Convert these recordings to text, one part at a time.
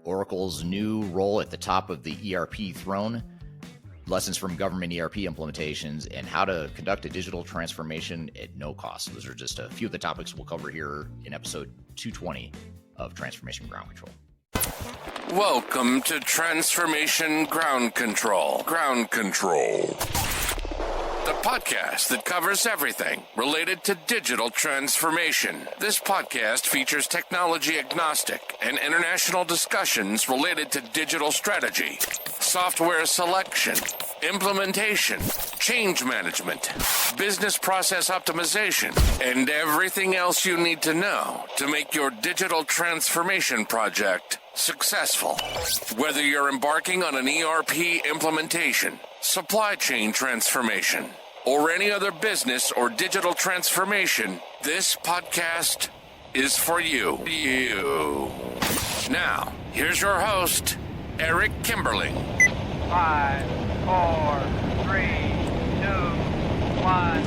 Oracle's new role at the top of the ERP throne, lessons from government ERP implementations, and how to conduct a digital transformation at no cost. Those are just a few of the topics we'll cover here in episode 220 of Transformation Ground Control. Welcome to Transformation Ground Control. Ground Control. The podcast that covers everything related to digital transformation. This podcast features technology agnostic and international discussions related to digital strategy, software selection, implementation, change management, business process optimization, and everything else you need to know to make your digital transformation project successful. Whether you're embarking on an ERP implementation, supply chain transformation, or any other business or digital transformation, this podcast is for you. Now, here's your host, Eric Kimberling. 5, 4, 3, 2, 1.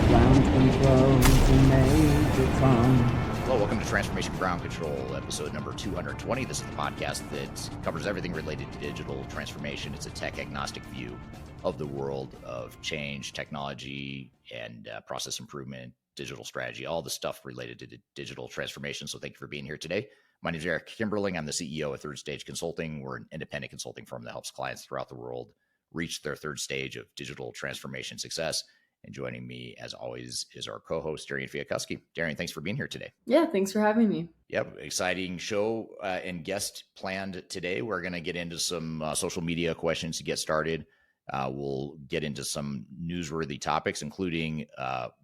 Ground control to Major Tom. Hello, welcome to Transformation Ground Control, episode number 220. This is the podcast that covers everything related to digital transformation. It's a tech-agnostic view of the world of change, technology, and process improvement, digital strategy, all the stuff related to digital transformation. So thank you for being here today. My name is Eric Kimberling. I'm the CEO of Third Stage Consulting. We're an independent consulting firm that helps clients throughout the world reach their third stage of digital transformation success. And joining me, as always, is our co-host, Darian Chwialkowski. Darian, thanks for being here today. Yeah, thanks for having me. Yep, exciting show and guest planned today. We're going to get into some social media questions to get started. We'll get into some newsworthy topics, including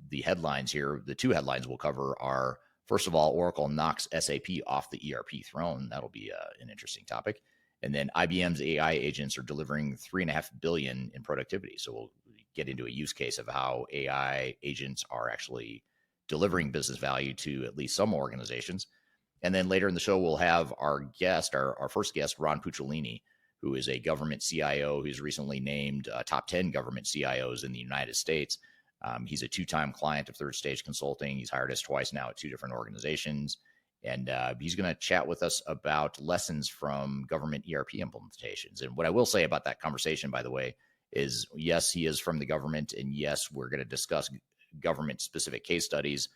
the headlines here. The two headlines we'll cover are, first of all, Oracle knocks SAP off the ERP throne. That'll be an interesting topic. And then IBM's AI agents are delivering $3.5 billion in productivity. So we'll get into a use case of how AI agents are actually delivering business value to at least some organizations. And then later in the show, we'll have our guest, our first guest, Ron Puccinelli, who is a government CIO who's recently named top 10 government CIOs in the United States. He's a two-time client of Third Stage Consulting. He's hired us twice now at two different organizations. And he's going to chat with us about lessons from government ERP implementations. And what I will say about that conversation, by the way, is yes, he is from the government. And yes, we're going to discuss government-specific case studies.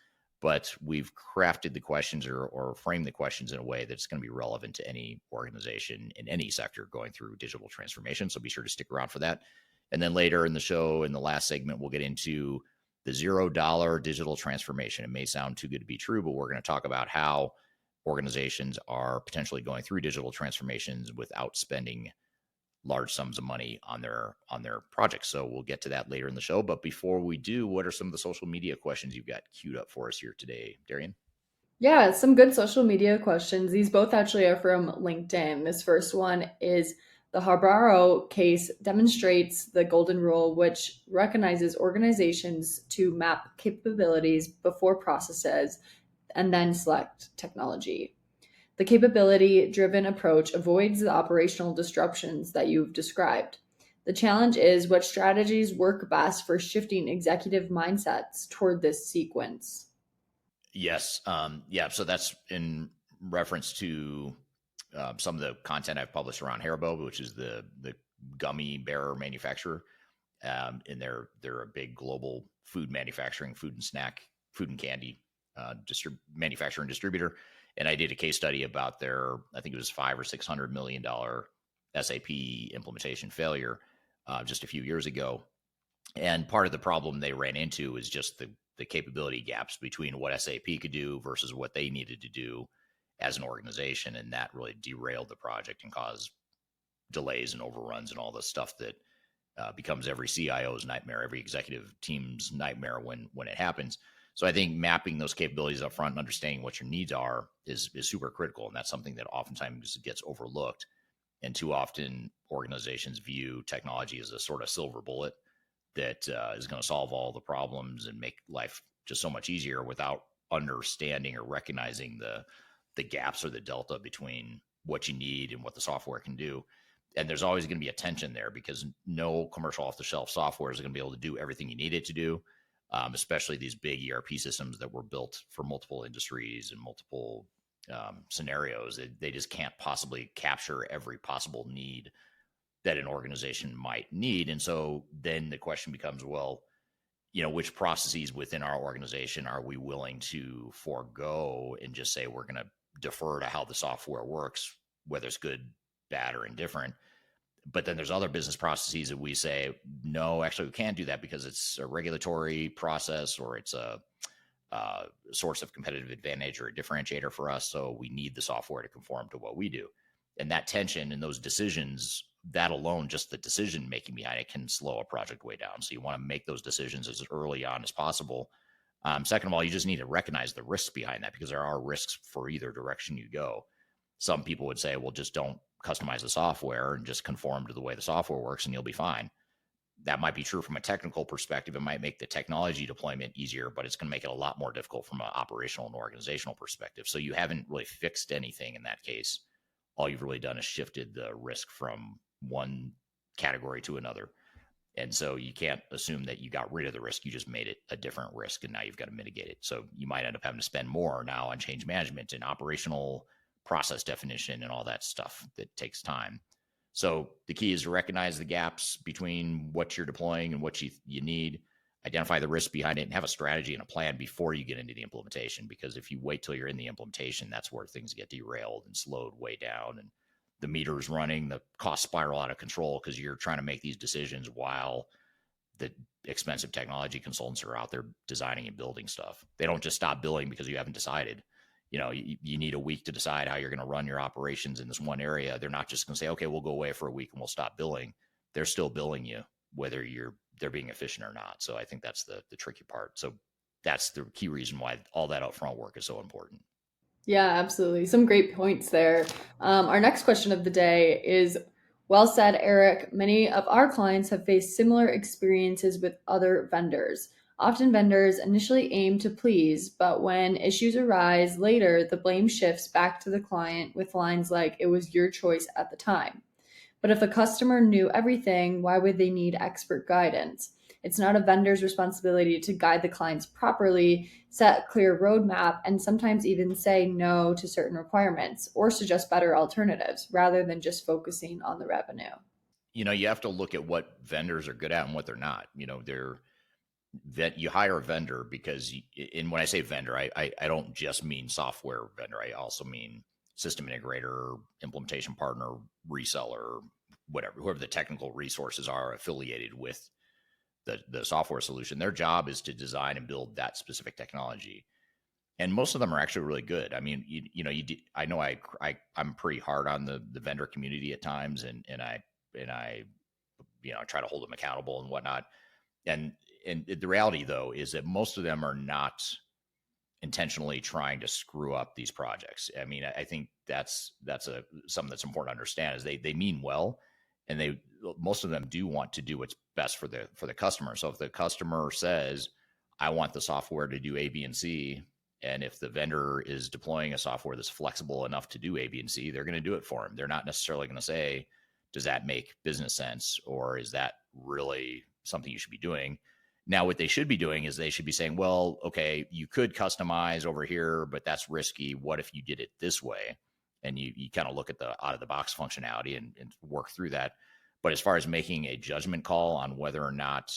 But we've crafted the questions or framed the questions in a way that's going to be relevant to any organization in any sector going through digital transformation. So be sure to stick around for that. And then later in the show, in the last segment, we'll get into the $0 digital transformation. It may sound too good to be true, but we're going to talk about how organizations are potentially going through digital transformations without spending large sums of money on their projects. So we'll get to that later in the show. But before we do, what are some of the social media questions you've got queued up for us here today, Darian? Yeah, some good social media questions. These both actually are from LinkedIn. This first one is the Harbaro case demonstrates the golden rule, which recognizes organizations to map capabilities before processes and then select technology. The capability-driven approach avoids the operational disruptions that you've described. The challenge is what strategies work best for shifting executive mindsets toward this sequence. Yes. So that's in reference to some of the content I've published around Haribo, which is the gummy bear manufacturer. And they're a big global food manufacturing, food and candy manufacturer and distributor. And I did a case study about their, I think it was $500 or $600 million SAP implementation failure just a few years ago. And part of the problem they ran into is just the capability gaps between what SAP could do versus what they needed to do as an organization. And that really derailed the project and caused delays and overruns and all the stuff that becomes every CIO's nightmare, every executive team's nightmare when it happens. So I think mapping those capabilities up front and understanding what your needs are is super critical. And that's something that oftentimes gets overlooked. And too often organizations view technology as a sort of silver bullet that is going to solve all the problems and make life just so much easier without understanding or recognizing the gaps or the delta between what you need and what the software can do. And there's always going to be a tension there because no commercial off-the-shelf software is going to be able to do everything you need it to do. Especially these big ERP systems that were built for multiple industries and multiple scenarios. They just can't possibly capture every possible need that an organization might need. And so then the question becomes, well, which processes within our organization are we willing to forego and just say we're going to defer to how the software works, whether it's good, bad, or indifferent. But then there's other business processes that we say, no, actually we can't do that because it's a regulatory process or it's a source of competitive advantage or a differentiator for us. So we need the software to conform to what we do. And that tension and those decisions, that alone, just the decision making behind it can slow a project way down. So you want to make those decisions as early on as possible. Second of all, you just need to recognize the risks behind that, because there are risks for either direction you go. Some people would say, well, just don't customize the software and just conform to the way the software works and you'll be fine. That might be true from a technical perspective. It might make the technology deployment easier, but it's going to make it a lot more difficult from an operational and organizational perspective. So you haven't really fixed anything in that case. All you've really done is shifted the risk from one category to another. And so you can't assume that you got rid of the risk. You just made it a different risk, and now you've got to mitigate it. So you might end up having to spend more now on change management and operational process definition and all that stuff that takes time. So the key is to recognize the gaps between what you're deploying and what you need, identify the risk behind it, and have a strategy and a plan before you get into the implementation. Because if you wait till you're in the implementation, that's where things get derailed and slowed way down, and the meter's running, the costs spiral out of control because you're trying to make these decisions while the expensive technology consultants are out there designing and building stuff. They don't just stop billing because you haven't decided. You need a week to decide how you're going to run your operations in this one area. They're not just going to say, okay, we'll go away for a week and we'll stop billing. They're still billing you, whether they're being efficient or not. So I think that's the tricky part. So that's the key reason why all that upfront work is so important. Yeah, absolutely. Some great points there. Our next question of the day is, well said, Eric. Many of our clients have faced similar experiences with other vendors. Often vendors initially aim to please, but when issues arise later, the blame shifts back to the client with lines like, it was your choice at the time. But if a customer knew everything, why would they need expert guidance? It's not a vendor's responsibility to guide the clients properly, set a clear roadmap, and sometimes even say no to certain requirements or suggest better alternatives rather than just focusing on the revenue. You have to look at what vendors are good at and what they're not. You hire a vendor because, and when I say vendor, I don't just mean software vendor. I also mean system integrator, implementation partner, reseller, whoever the technical resources are affiliated with the software solution. Their job is to design and build that specific technology. And most of them are actually really good. I mean, I know I'm pretty hard on the vendor community at times, and I try to hold them accountable and whatnot. And the reality, though, is that most of them are not intentionally trying to screw up these projects. I mean, I think that's something that's important to understand is they mean well, and most of them do want to do what's best for the customer. So if the customer says, I want the software to do A, B, and C, and if the vendor is deploying a software that's flexible enough to do A, B, and C, they're going to do it for them. They're not necessarily going to say, does that make business sense, or is that really something you should be doing? Now, what they should be doing is they should be saying, well, okay, you could customize over here, but that's risky. What if you did it this way? And you kind of look at the out of the box functionality and work through that. But as far as making a judgment call on whether or not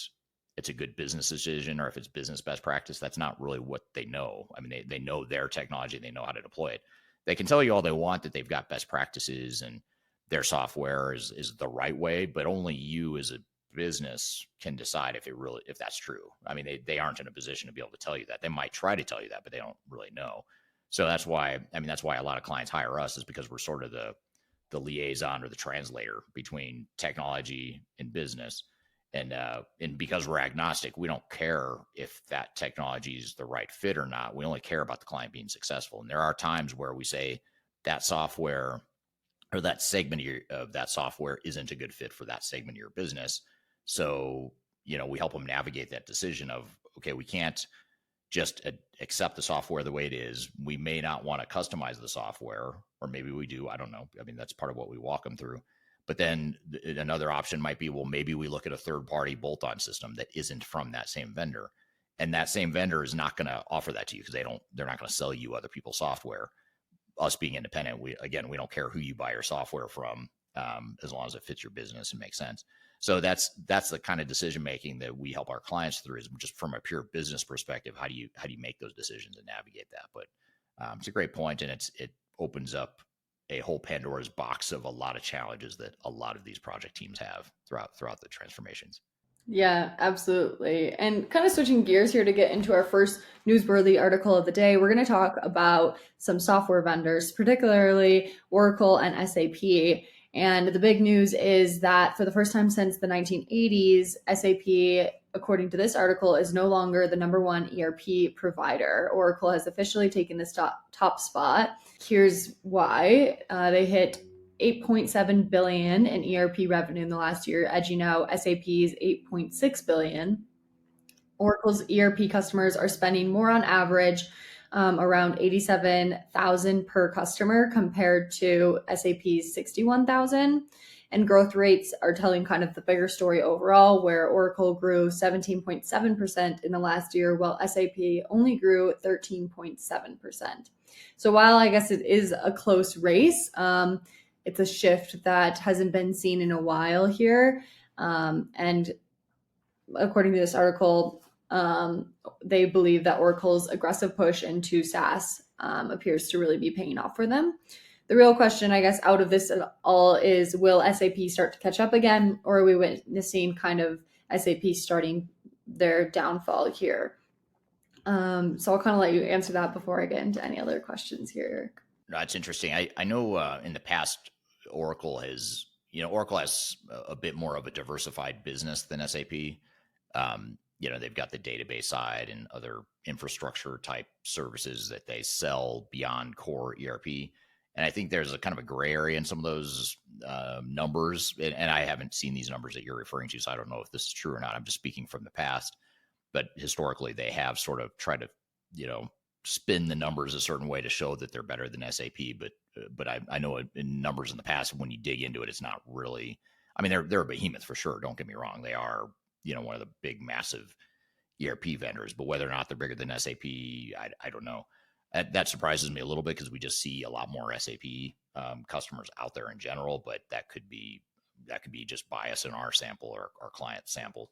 it's a good business decision or if it's business best practice, that's not really what they know. I mean, they know their technology, they know how to deploy it. They can tell you all they want that they've got best practices and their software is the right way, but only you as a business can decide if that's true. I mean, they aren't in a position to be able to tell you that. They might try to tell you that, but they don't really know. So that's why a lot of clients hire us, is because we're sort of the liaison or the translator between technology and business. And because we're agnostic, we don't care if that technology is the right fit or not. We only care about the client being successful. And there are times where we say that software or that segment of that software isn't a good fit for that segment of your business. So, we help them navigate that decision of, okay, we can't just accept the software the way it is. We may not want to customize the software, or maybe we do. I don't know. I mean, that's part of what we walk them through. But then another option might be, well, maybe we look at a third-party bolt-on system that isn't from that same vendor. And that same vendor is not going to offer that to you because they're not going to sell you other people's software. us being independent, we don't care who you buy your software from, as long as it fits your business and makes sense. So that's the kind of decision making that we help our clients through, is just from a pure business perspective. How do you make those decisions and navigate that? But it's a great point, and it opens up a whole Pandora's box of a lot of challenges that a lot of these project teams have throughout the transformations. Yeah, absolutely. And kind of switching gears here to get into our first newsworthy article of the day, we're going to talk about some software vendors, particularly Oracle and SAP. And the big news is that for the first time since the 1980s, SAP, according to this article, is no longer the number one ERP provider. Oracle has officially taken this top spot. Here's why. They hit 8.7 billion in ERP revenue in the last year, edging out SAP's 8.6 billion. Oracle's ERP customers are spending more on average, around 87,000 per customer compared to SAP's 61,000. And growth rates are telling kind of the bigger story overall, where Oracle grew 17.7% in the last year, while SAP only grew 13.7%. So while I guess it is a close race, it's a shift that hasn't been seen in a while here. And according to this article, they believe that Oracle's aggressive push into SaaS appears to really be paying off for them. The real question, I guess, out of this all is, will SAP start to catch up again, or are we witnessing kind of SAP starting their downfall here? So I'll kind of let you answer that before I get into any other questions here. No, it's interesting. I know in the past, Oracle has a bit more of a diversified business than SAP. They've got the database side and other infrastructure type services that they sell beyond core ERP. And I think there's a kind of a gray area in some of those numbers. And I haven't seen these numbers that you're referring to, so I don't know if this is true or not. I'm just speaking from the past. But historically, they have sort of tried to, spin the numbers a certain way to show that they're better than SAP. But I know in numbers in the past, when you dig into it, it's not really. I mean, they're a behemoth for sure. Don't get me wrong. They are, one of the big, massive ERP vendors. But whether or not they're bigger than SAP, I don't know. That surprises me a little bit, because we just see a lot more SAP customers out there in general. But that could be just bias in our sample or our client sample.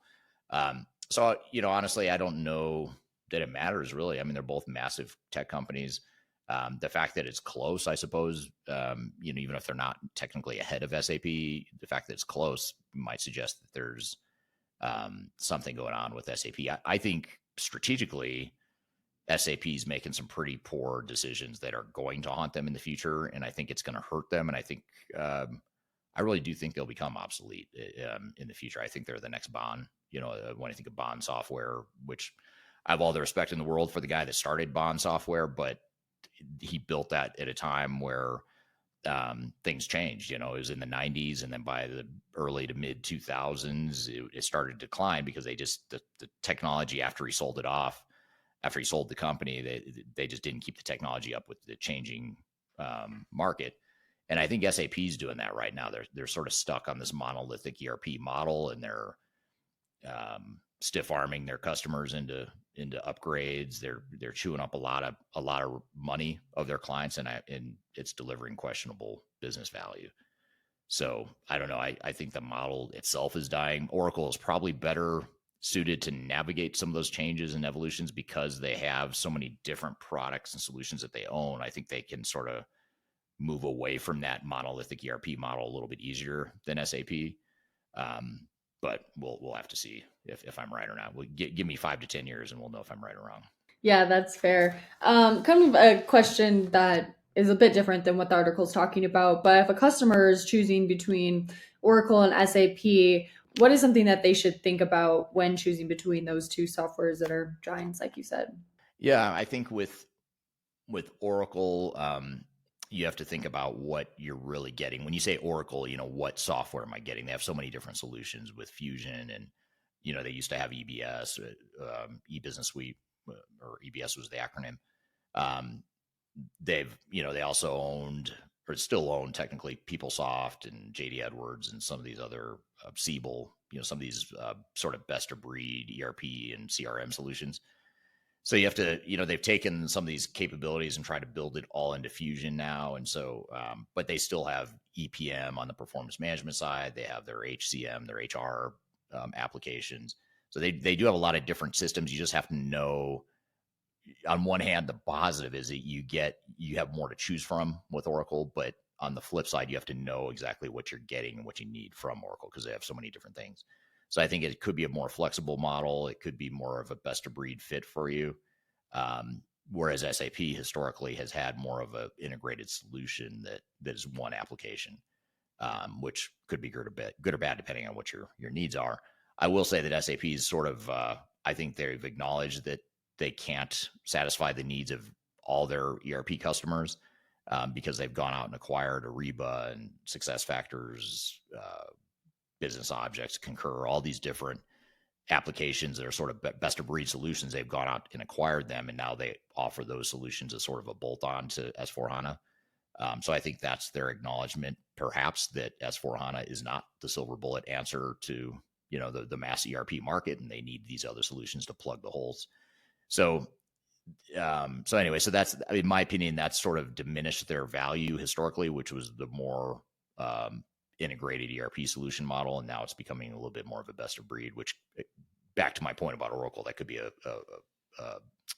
So honestly, I don't know that it matters really. I mean, they're both massive tech companies. The fact that it's close, I suppose, even if they're not technically ahead of SAP, the fact that it's close might suggest that there's something going on with SAP. I think strategically, SAP is making some pretty poor decisions that are going to haunt them in the future, and I think it's going to hurt them. And I think I really do think they'll become obsolete in the future. I think they're the next Bond. When I think of Bond software, which I have all the respect in the world for the guy that started Bond software, but he built that at a time where things changed. It was in the 90s, and then by the early to mid 2000s, it started to decline, because they just the technology after he sold the company, they just didn't keep the technology up with the changing market. And I think SAP is doing that right now. They're sort of stuck on this monolithic ERP model, and they're stiff arming their customers into upgrades. They're chewing up a lot of money of their clients, and it's delivering questionable business value. So I don't know. I think the model itself is dying. Oracle is probably better suited to navigate some of those changes and evolutions, because they have so many different products and solutions that they own. I think they can sort of move away from that monolithic ERP model a little bit easier than SAP. But we'll have to see if I'm right or not. Give me 5 to 10 years, and we'll know if I'm right or wrong. Yeah, that's fair. Kind of a question that is a bit different than what the article is talking about. But if a customer is choosing between Oracle and SAP, what is something that they should think about when choosing between those two softwares that are giants, like you said? Yeah, I think with Oracle, you have to think about what you're really getting. When you say Oracle, what software am I getting? They have so many different solutions with Fusion, and they used to have EBS, e-business suite, or EBS was the acronym. They also owned, or still own technically, PeopleSoft and JD Edwards and some of these other Siebel, some of these sort of best of breed ERP and CRM solutions. So you have to, they've taken some of these capabilities and tried to build it all into Fusion now. And so, but they still have EPM on the performance management side. They have their HCM, their HR applications. So they do have a lot of different systems. You just have to know, on one hand, the positive is that you have more to choose from with Oracle, but on the flip side, you have to know exactly what you're getting and what you need from Oracle because they have so many different things. So I think it could be a more flexible model. It could be more of a best of breed fit for you. Whereas SAP historically has had more of an integrated solution that is one application, which could be good or bad depending on what your needs are. I will say that SAP is sort of, I think they've acknowledged that they can't satisfy the needs of all their ERP customers because they've gone out and acquired Ariba and SuccessFactors, Business Objects, Concur, all these different applications that are sort of best of breed solutions. They've gone out and acquired them, and now they offer those solutions as sort of a bolt-on to S4HANA. So I think that's their acknowledgement, perhaps, that S4HANA is not the silver bullet answer to the mass ERP market, and they need these other solutions to plug the holes. So anyway, so that's, in my opinion, that's sort of diminished their value historically, which was the more integrated ERP solution model, and now it's becoming a little bit more of a best of breed. Which, back to my point about Oracle, that could be a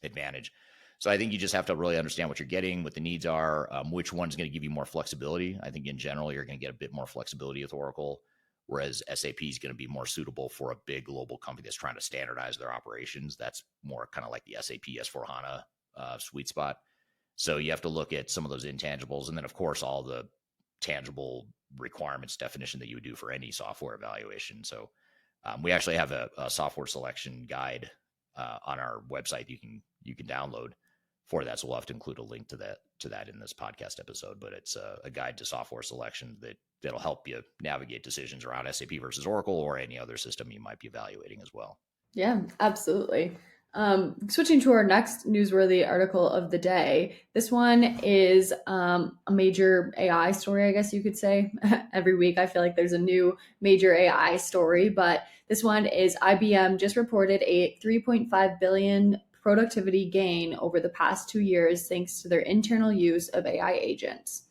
advantage. So I think you just have to really understand what you're getting, what the needs are, which one's going to give you more flexibility. I think in general you're going to get a bit more flexibility with Oracle, whereas SAP is going to be more suitable for a big global company that's trying to standardize their operations. That's more kind of like the SAP S4HANA sweet spot. So you have to look at some of those intangibles, and then of course all the tangible requirements definition that you would do for any software evaluation. So we actually have a software selection guide on our website you can download for that. So we'll have to include a link to that in this podcast episode, but it's a guide to software selection that'll help you navigate decisions around SAP versus Oracle or any other system you might be evaluating as well. Yeah, absolutely. Switching to our next newsworthy article of the day. This one is a major AI story, I guess you could say. Every week I feel like there's a new major AI story, but this one is IBM just reported a 3.5 billion productivity gain over the past 2 years thanks to their internal use of AI agents.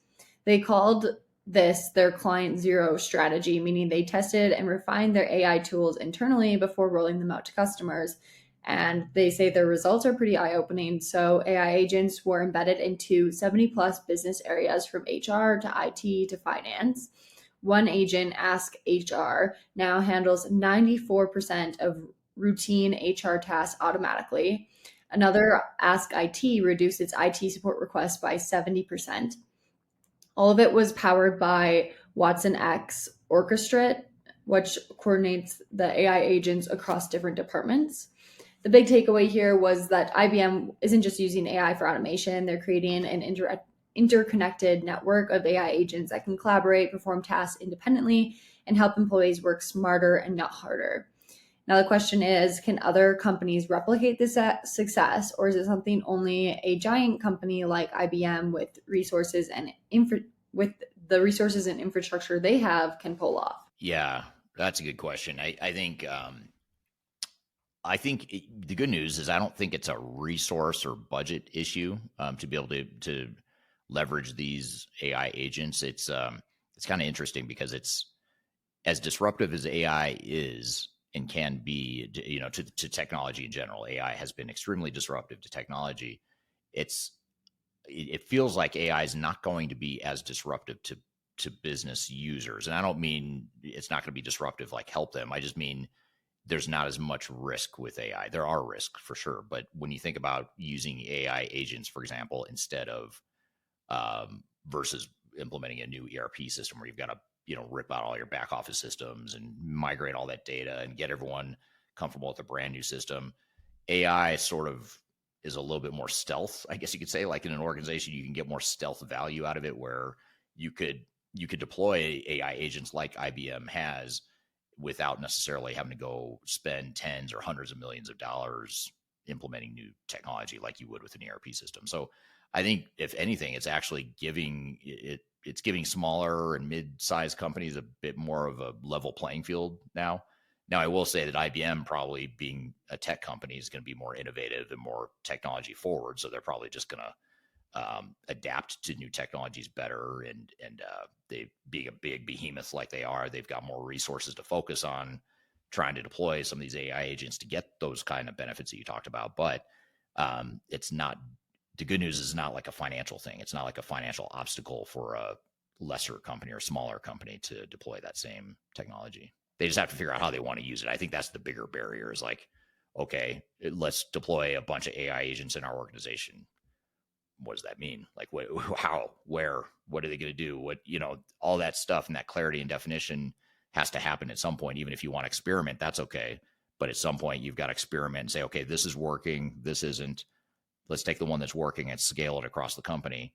They called this their client zero strategy, meaning they tested and refined their AI tools internally before rolling them out to customers. And they say their results are pretty eye-opening. So AI agents were embedded into 70 plus business areas from HR to IT to finance. One agent, Ask HR, now handles 94% of routine HR tasks automatically. Another, Ask IT, reduced its IT support requests by 70%. All of it was powered by Watson X Orchestrate, which coordinates the AI agents across different departments. The big takeaway here was that IBM isn't just using AI for automation. They're creating an interconnected network of AI agents that can collaborate, perform tasks independently, and help employees work smarter and not harder. Now, the question is, can other companies replicate this success, or is it something only a giant company like IBM with resources and with the resources and infrastructure they have can pull off? Yeah, that's a good question. I think the good news is I don't think it's a resource or budget issue to be able to leverage these AI agents. It's kind of interesting because it's as disruptive as AI is and can be, to technology in general. AI has been extremely disruptive to technology. It feels like AI is not going to be as disruptive to business users, and I don't mean it's not going to be disruptive like help them. I just mean there's not as much risk with AI. There are risks for sure, but when you think about using AI agents, for example, instead of versus implementing a new ERP system where you've got to rip out all your back office systems and migrate all that data and get everyone comfortable with a brand new system, AI sort of is a little bit more stealth, I guess you could say. Like in an organization, you can get more stealth value out of it, where you could deploy AI agents like IBM has without necessarily having to go spend tens or hundreds of millions of dollars implementing new technology like you would with an ERP system. So I think if anything, it's actually giving smaller and mid-sized companies a bit more of a level playing field now, Now, I will say that IBM, probably being a tech company, is going to be more innovative and more technology forward. So they're probably just going to adapt to new technologies better. And they, being a big behemoth like they are, they've got more resources to focus on trying to deploy some of these AI agents to get those kind of benefits that you talked about. But it's not, the good news is not like a financial thing. It's not like a financial obstacle for a lesser company or smaller company to deploy that same technology. They just have to figure out how they want to use it. I think that's the bigger barrier, is like, okay, let's deploy a bunch of AI agents in our organization. What does that mean? Like, what, how, where, what are they going to do? What, all that stuff, and that clarity and definition has to happen at some point. Even if you want to experiment, that's okay. But at some point you've got to experiment and say, okay, this is working, this isn't. Let's take the one that's working and scale it across the company.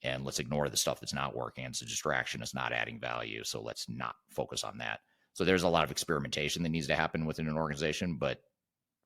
And let's ignore the stuff that's not working. It's a distraction. It's not adding value. So let's not focus on that. So there's a lot of experimentation that needs to happen within an organization. But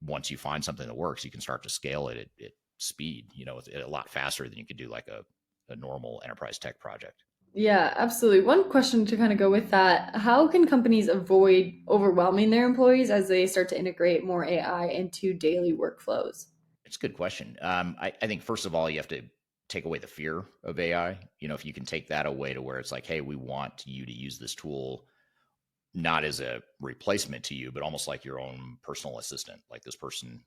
once you find something that works, you can start to scale it at speed, a lot faster than you could do like a normal enterprise tech project. Yeah, absolutely. One question to kind of go with that: how can companies avoid overwhelming their employees as they start to integrate more AI into daily workflows? It's a good question. I think first of all, you have to take away the fear of AI. If you can take that away to where it's like, hey, we want you to use this tool not as a replacement to you, but almost like your own personal assistant. Like this person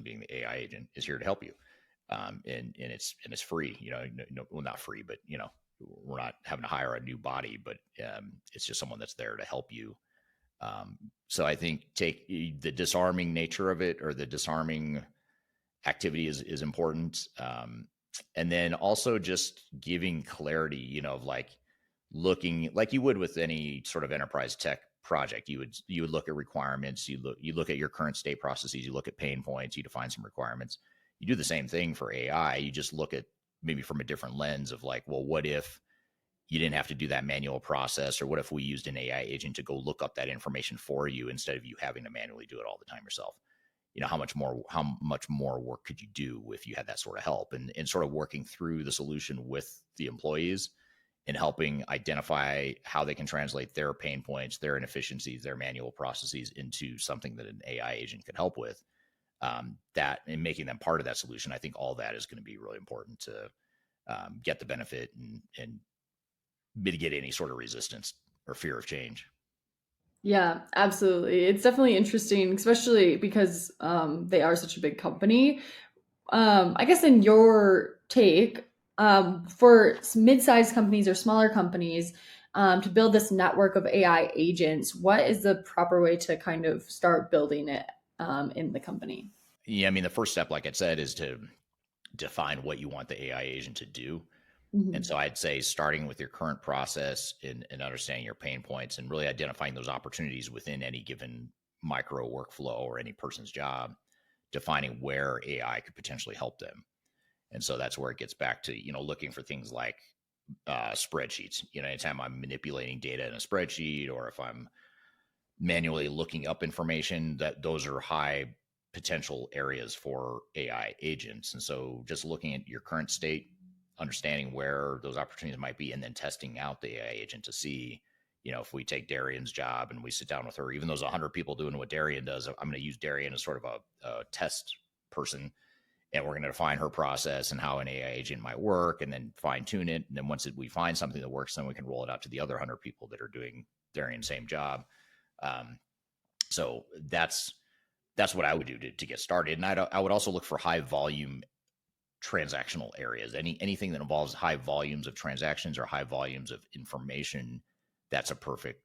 being the AI agent is here to help you, and it's free. Well, not free, but we're not having to hire a new body, but it's just someone that's there to help you. So I think take the disarming nature of it, or the disarming activity is important. And then also just giving clarity, of like looking like you would with any sort of enterprise tech project. You would look at requirements, you look at your current state processes, you look at pain points, you define some requirements. You do the same thing for AI. You just look at maybe from a different lens of like, well, what if you didn't have to do that manual process? Or what if we used an AI agent to go look up that information for you instead of you having to manually do it all the time yourself? How much more work could you do if you had that sort of help, and sort of working through the solution with the employees and helping identify how they can translate their pain points, their inefficiencies, their manual processes into something that an AI agent can help with, that, and making them part of that solution. I think all that is going to be really important to get the benefit and mitigate any sort of resistance or fear of change. Yeah, absolutely. It's definitely interesting, especially because they are such a big company. I guess in your take, for mid-sized companies or smaller companies, to build this network of AI agents, what is the proper way to kind of start building it in the company? Yeah, I mean, the first step, like I said, is to define what you want the AI agent to do. Mhm. And so I'd say starting with your current process and understanding your pain points and really identifying those opportunities within any given micro workflow or any person's job, defining where AI could potentially help them. And so that's where it gets back to, looking for things like spreadsheets. Anytime I'm manipulating data in a spreadsheet, or if I'm manually looking up information, that those are high potential areas for AI agents. And so just looking at your current state, understanding where those opportunities might be, and then testing out the AI agent to see, if we take Darian's job and we sit down with her, even though there's 100 people doing what Darian does, I'm going to use Darian as sort of a test person, and we're going to define her process and how an AI agent might work, and then fine tune it. And then once we find something that works, then we can roll it out to the other 100 people that are doing Darian's same job. So that's what I would do to get started. And I would also look for high volume transactional areas. Anything that involves high volumes of transactions or high volumes of information, that's a perfect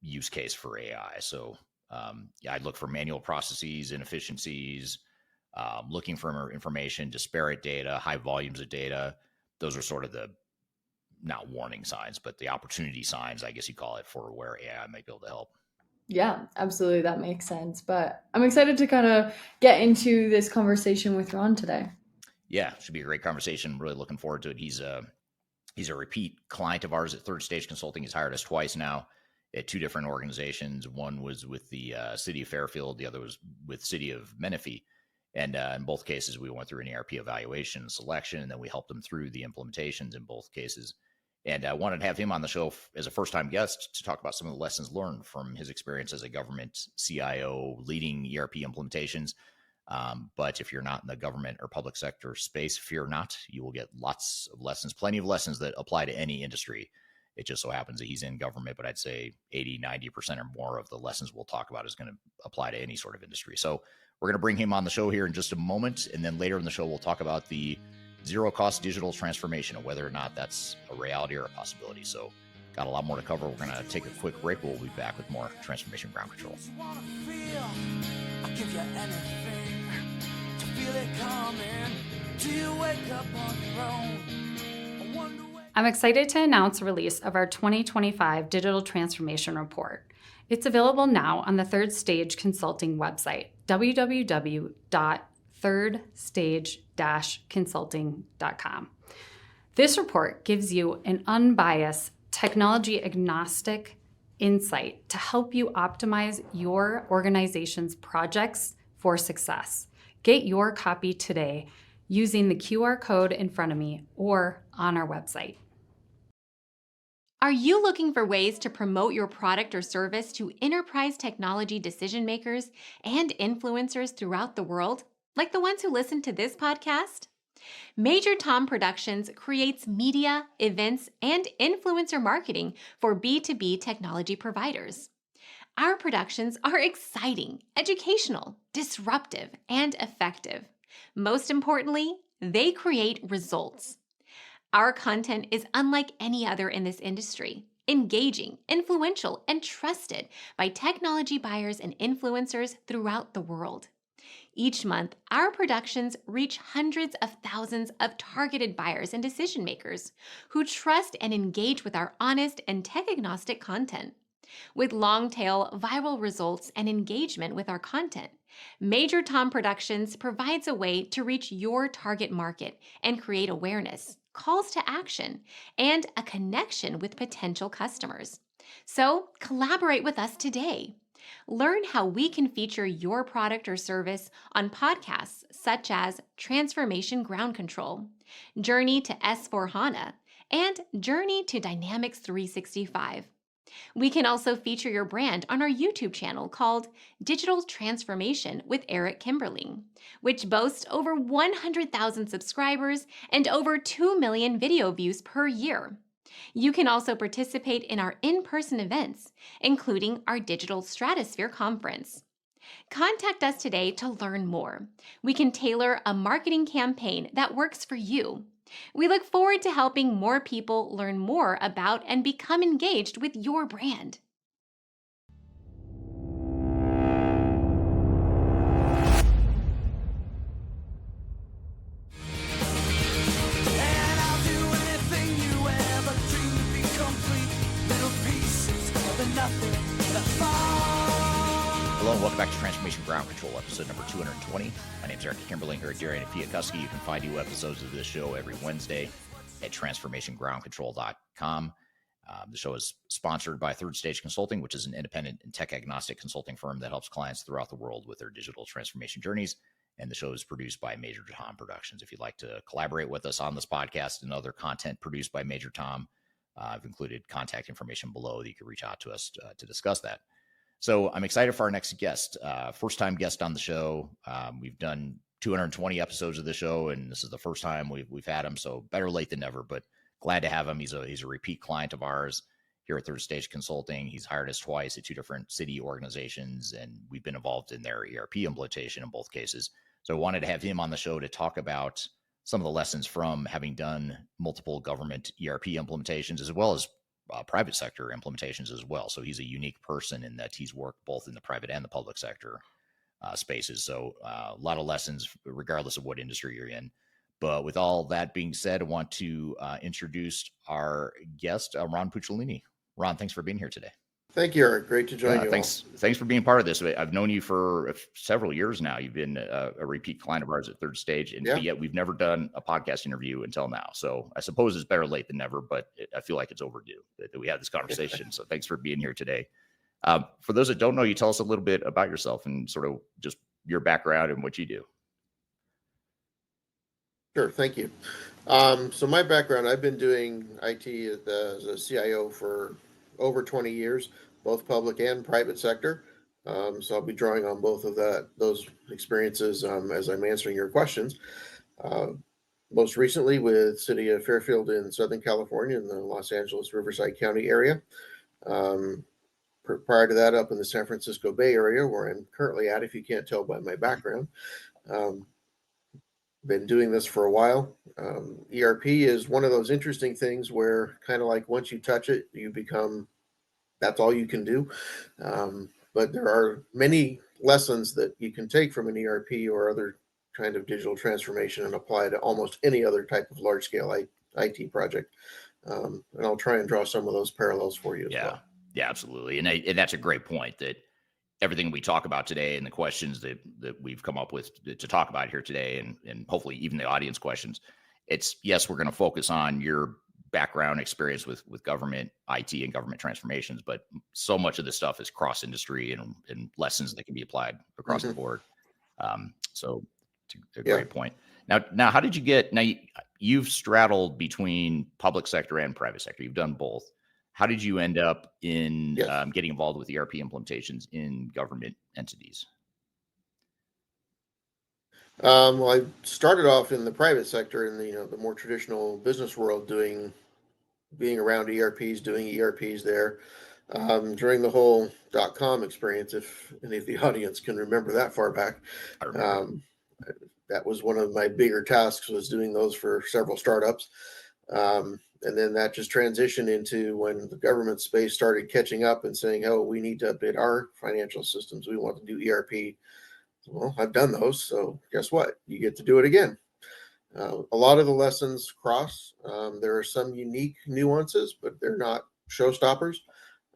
use case for AI. So I'd look for manual processes, inefficiencies, looking for information, disparate data, high volumes of data. Those are sort of the, not warning signs, but the opportunity signs, I guess you call it, for where AI might be able to help. Yeah, absolutely. That makes sense. But I'm excited to kind of get into this conversation with Ron today. Yeah, should be a great conversation. Really looking forward to it. He's a repeat client of ours at Third Stage Consulting. He's hired us twice now at two different organizations. One was with the city of Fairfield. The other was with city of Menifee. And in both cases, we went through an ERP evaluation and selection, and then we helped them through the implementations in both cases. And I wanted to have him on the show as a first-time guest to talk about some of the lessons learned from his experience as a government CIO leading ERP implementations. But if you're not in the government or public sector space, fear not. You will get lots of lessons, plenty of lessons that apply to any industry. It just so happens that he's in government, but I'd say 80, 90% or more of the lessons we'll talk about is going to apply to any sort of industry. So we're going to bring him on the show here in just a moment. And then later in the show, we'll talk about the zero-cost digital transformation and whether or not that's a reality or a possibility. So got a lot more to cover. We're going to take a quick break. We'll be back with more Transformation Ground Control. I'm excited to announce the release of our 2025 Digital Transformation Report. It's available now on the Third Stage Consulting website, www.thirdstage-consulting.com. This report gives you an unbiased, technology-agnostic insight to help you optimize your organization's projects for success. Get your copy today using the QR code in front of me or on our website. Are you looking for ways to promote your product or service to enterprise technology decision makers and influencers throughout the world, like the ones who listen to this podcast? Major Tom Productions creates media, events, and influencer marketing for B2B technology providers. Our productions are exciting, educational, disruptive, and effective. Most importantly, they create results. Our content is unlike any other in this industry, engaging, influential, and trusted by technology buyers and influencers throughout the world. Each month, our productions reach hundreds of thousands of targeted buyers and decision makers who trust and engage with our honest and tech-agnostic content. With long-tail viral results and engagement with our content, Major Tom Productions provides a way to reach your target market and create awareness, calls to action, and a connection with potential customers. So collaborate with us today. Learn how we can feature your product or service on podcasts such as Transformation Ground Control, Journey to S/4HANA, and Journey to Dynamics 365. We can also feature your brand on our YouTube channel called Digital Transformation with Eric Kimberling, which boasts over 100,000 subscribers and over 2 million video views per year. You can also participate in our in-person events, including our Digital Stratosphere Conference. Contact us today to learn more. We can tailor a marketing campaign that works for you. We look forward to helping more people learn more about and become engaged with your brand. Hello and welcome back to Transformation Ground Control, episode number 220. My name is Eric Kimberling here at Darian and Chwialkowski. You can find new episodes of this show every Wednesday at transformationgroundcontrol.com. The show is sponsored by Third Stage Consulting, which is an independent and tech-agnostic consulting firm that helps clients throughout the world with their digital transformation journeys. And the show is produced by Major Tom Productions. If you'd like to collaborate with us on this podcast and other content produced by Major Tom, I've included contact information below that you can reach out to us to discuss that. So I'm excited for our next guest, first-time guest on the show. We've done 220 episodes of the show, and this is the first time we've had him. So better late than never, but glad to have him. He's a repeat client of ours here at Third Stage Consulting. He's hired us twice at two different city organizations, and we've been involved in their ERP implementation in both cases. So I wanted to have him on the show to talk about some of the lessons from having done multiple government ERP implementations, as well as private sector implementations as well. So he's a unique person in that he's worked both in the private and the public sector spaces. So a lot of lessons, regardless of what industry you're in. But with all that being said, I want to introduce our guest, Ron Puccinelli. Ron, thanks for being here today. Thank you, Eric. Great to join you. Thanks for being part of this. I've known you for several years now. You've been a repeat client of ours at Third Stage, and yet we've never done a podcast interview until now. So I suppose it's better late than never, but I feel like it's overdue that we had this conversation. So thanks for being here today. For those that don't know you, tell us a little bit about yourself and sort of just your background and what you do. Sure, thank you. So my background, I've been doing IT as a CIO for over 20 years, both public and private sector. So I'll be drawing on both of those experiences as I'm answering your questions. Uh, Most recently with City of Fairfield in Southern California in the Los Angeles Riverside County area. Prior to that, up in the San Francisco Bay Area, where I'm currently at, if you can't tell by my background. Been doing this for a while. ERP is one of those interesting things where kind of like once you touch it, that's all you can do. But there are many lessons that you can take from an ERP or other kind of digital transformation and apply to almost any other type of large scale IT project. And I'll try and draw some of those parallels for you as well. Yeah, absolutely. And that's a great point, that everything we talk about today and the questions that we've come up with to talk about here today, and hopefully even the audience questions, yes, we're going to focus on your background experience with government IT and government transformations, but so much of this stuff is cross industry and lessons that can be applied across the board. So a great point. Now, how did you get, you've straddled between public sector and private sector. You've done both. How did you end up in getting involved with ERP implementations in government entities? Well, I started off in the private sector in the more traditional business world, being around ERPs, doing ERPs there. During the whole .com experience, if any of the audience can remember that far back, that was one of my bigger tasks, was doing those for several startups. And then that just transitioned into when the government space started catching up and saying, oh, we need to update our financial systems. We want to do ERP. Well, I've done those. So guess what? You get to do it again. A lot of the lessons cross. There are some unique nuances, but they're not showstoppers.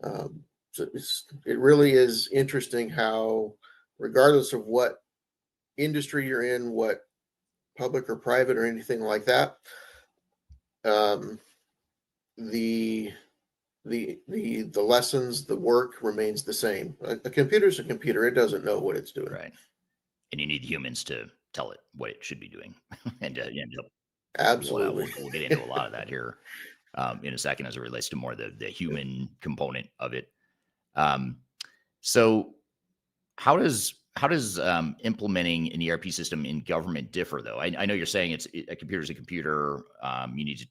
So it really is interesting how, regardless of what industry you're in, what public or private or anything like that, the lessons, the work remains the same. A computer's a computer. It doesn't know what it's doing. Right. And you need humans to tell it what it should be doing. And absolutely. We'll get into a lot of that here in a second as it relates to more the human component of it. So how does implementing an ERP system in government differ, though? I know you're saying a computer is a computer. You need to,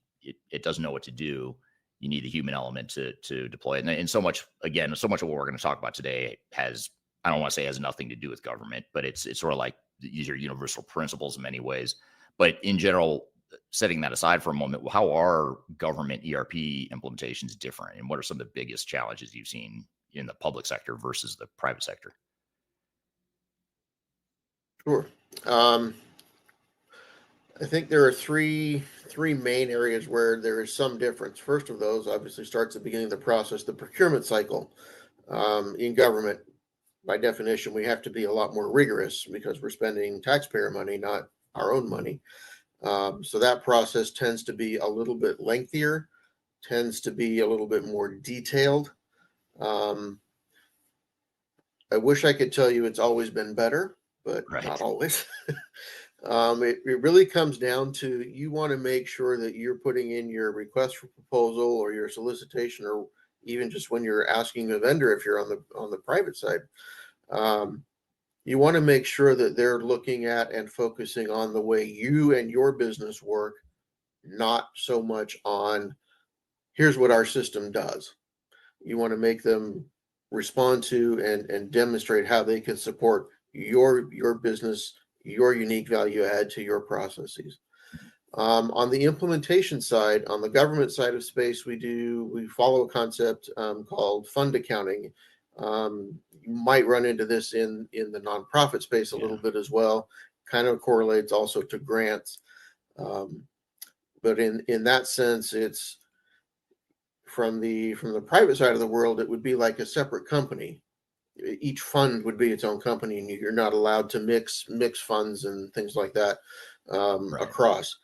it doesn't know what to do. You need the human element to deploy it. And so much of what we're going to talk about today I don't want to say has nothing to do with government, but it's sort of like these are universal principles in many ways. But in general, setting that aside for a moment, how are government ERP implementations different? And what are some of the biggest challenges you've seen in the public sector versus the private sector? Sure. I think there are three main areas where there is some difference. First of those obviously starts at the beginning of the process, the procurement cycle. In government, by definition, we have to be a lot more rigorous because we're spending taxpayer money, not our own money. So that process tends to be a little bit lengthier, tends to be a little bit more detailed. I wish I could tell you it's always been better, but not always. It really comes down to, you want to make sure that you're putting in your request for proposal or your solicitation, or even just when you're asking a vendor, if you're on the private side, you want to make sure that they're looking at and focusing on the way you and your business work, not so much on here's what our system does. You want to make them respond to and demonstrate how they can support your business, your unique value add to your processes. On the implementation side, on the government side of space, we follow a concept called fund accounting. You might run into this in the nonprofit space a little bit as well. Kind of correlates also to grants. But in that sense, it's from the private side of the world, it would be like a separate company. Each fund would be its own company, and you're not allowed to mix funds and things like that across.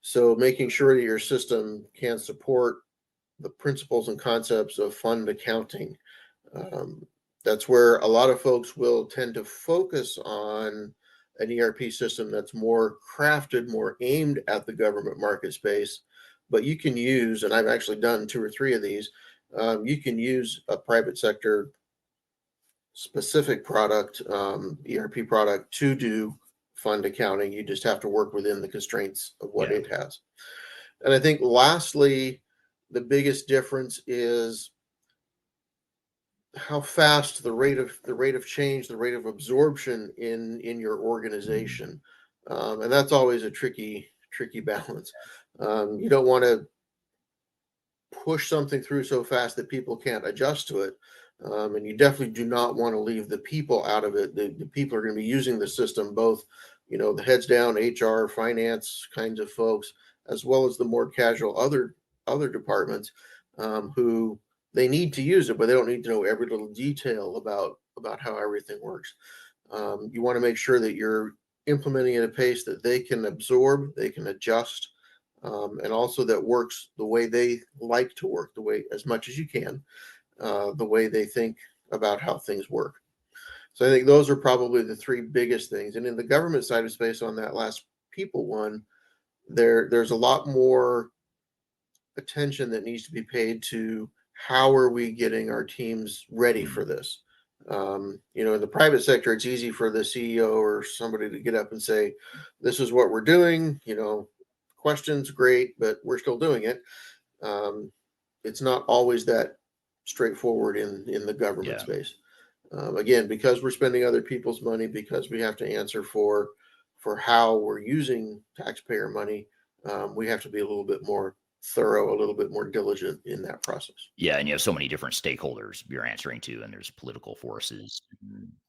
So making sure that your system can support the principles and concepts of fund accounting. That's where a lot of folks will tend to focus on an ERP system that's more crafted, more aimed at the government market space. But you can use, and I've actually done 2 or 3 of these, you can use a private sector specific product, ERP product, to do fund accounting. You just have to work within the constraints of what it has. And I think lastly, the biggest difference is how fast the rate of change, the rate of absorption in your organization, and that's always a tricky balance. You don't want to push something through so fast that people can't adjust to it, and you definitely do not want to leave the people out of it. The people are going to be using the system, both the heads down HR, finance kinds of folks, as well as the more casual other departments, who they need to use it, but they don't need to know every little detail about how everything works. You want to make sure that you're implementing at a pace that they can absorb, they can adjust, and also that works the way they like to work, the way, as much as you can, the way they think about how things work. So I think those are probably the 3 biggest things. And in the government side of space, on that last people one, there's a lot more attention that needs to be paid to how are we getting our teams ready for this. In the private sector, it's easy for the CEO or somebody to get up and say, this is what we're doing, questions, great, but we're still doing it. It's not always that straightforward in the government space. Again, because we're spending other people's money, because we have to answer for how we're using taxpayer money, we have to be a little bit more thorough, a little bit more diligent in that process. Yeah, and you have so many different stakeholders you're answering to, and there's political forces,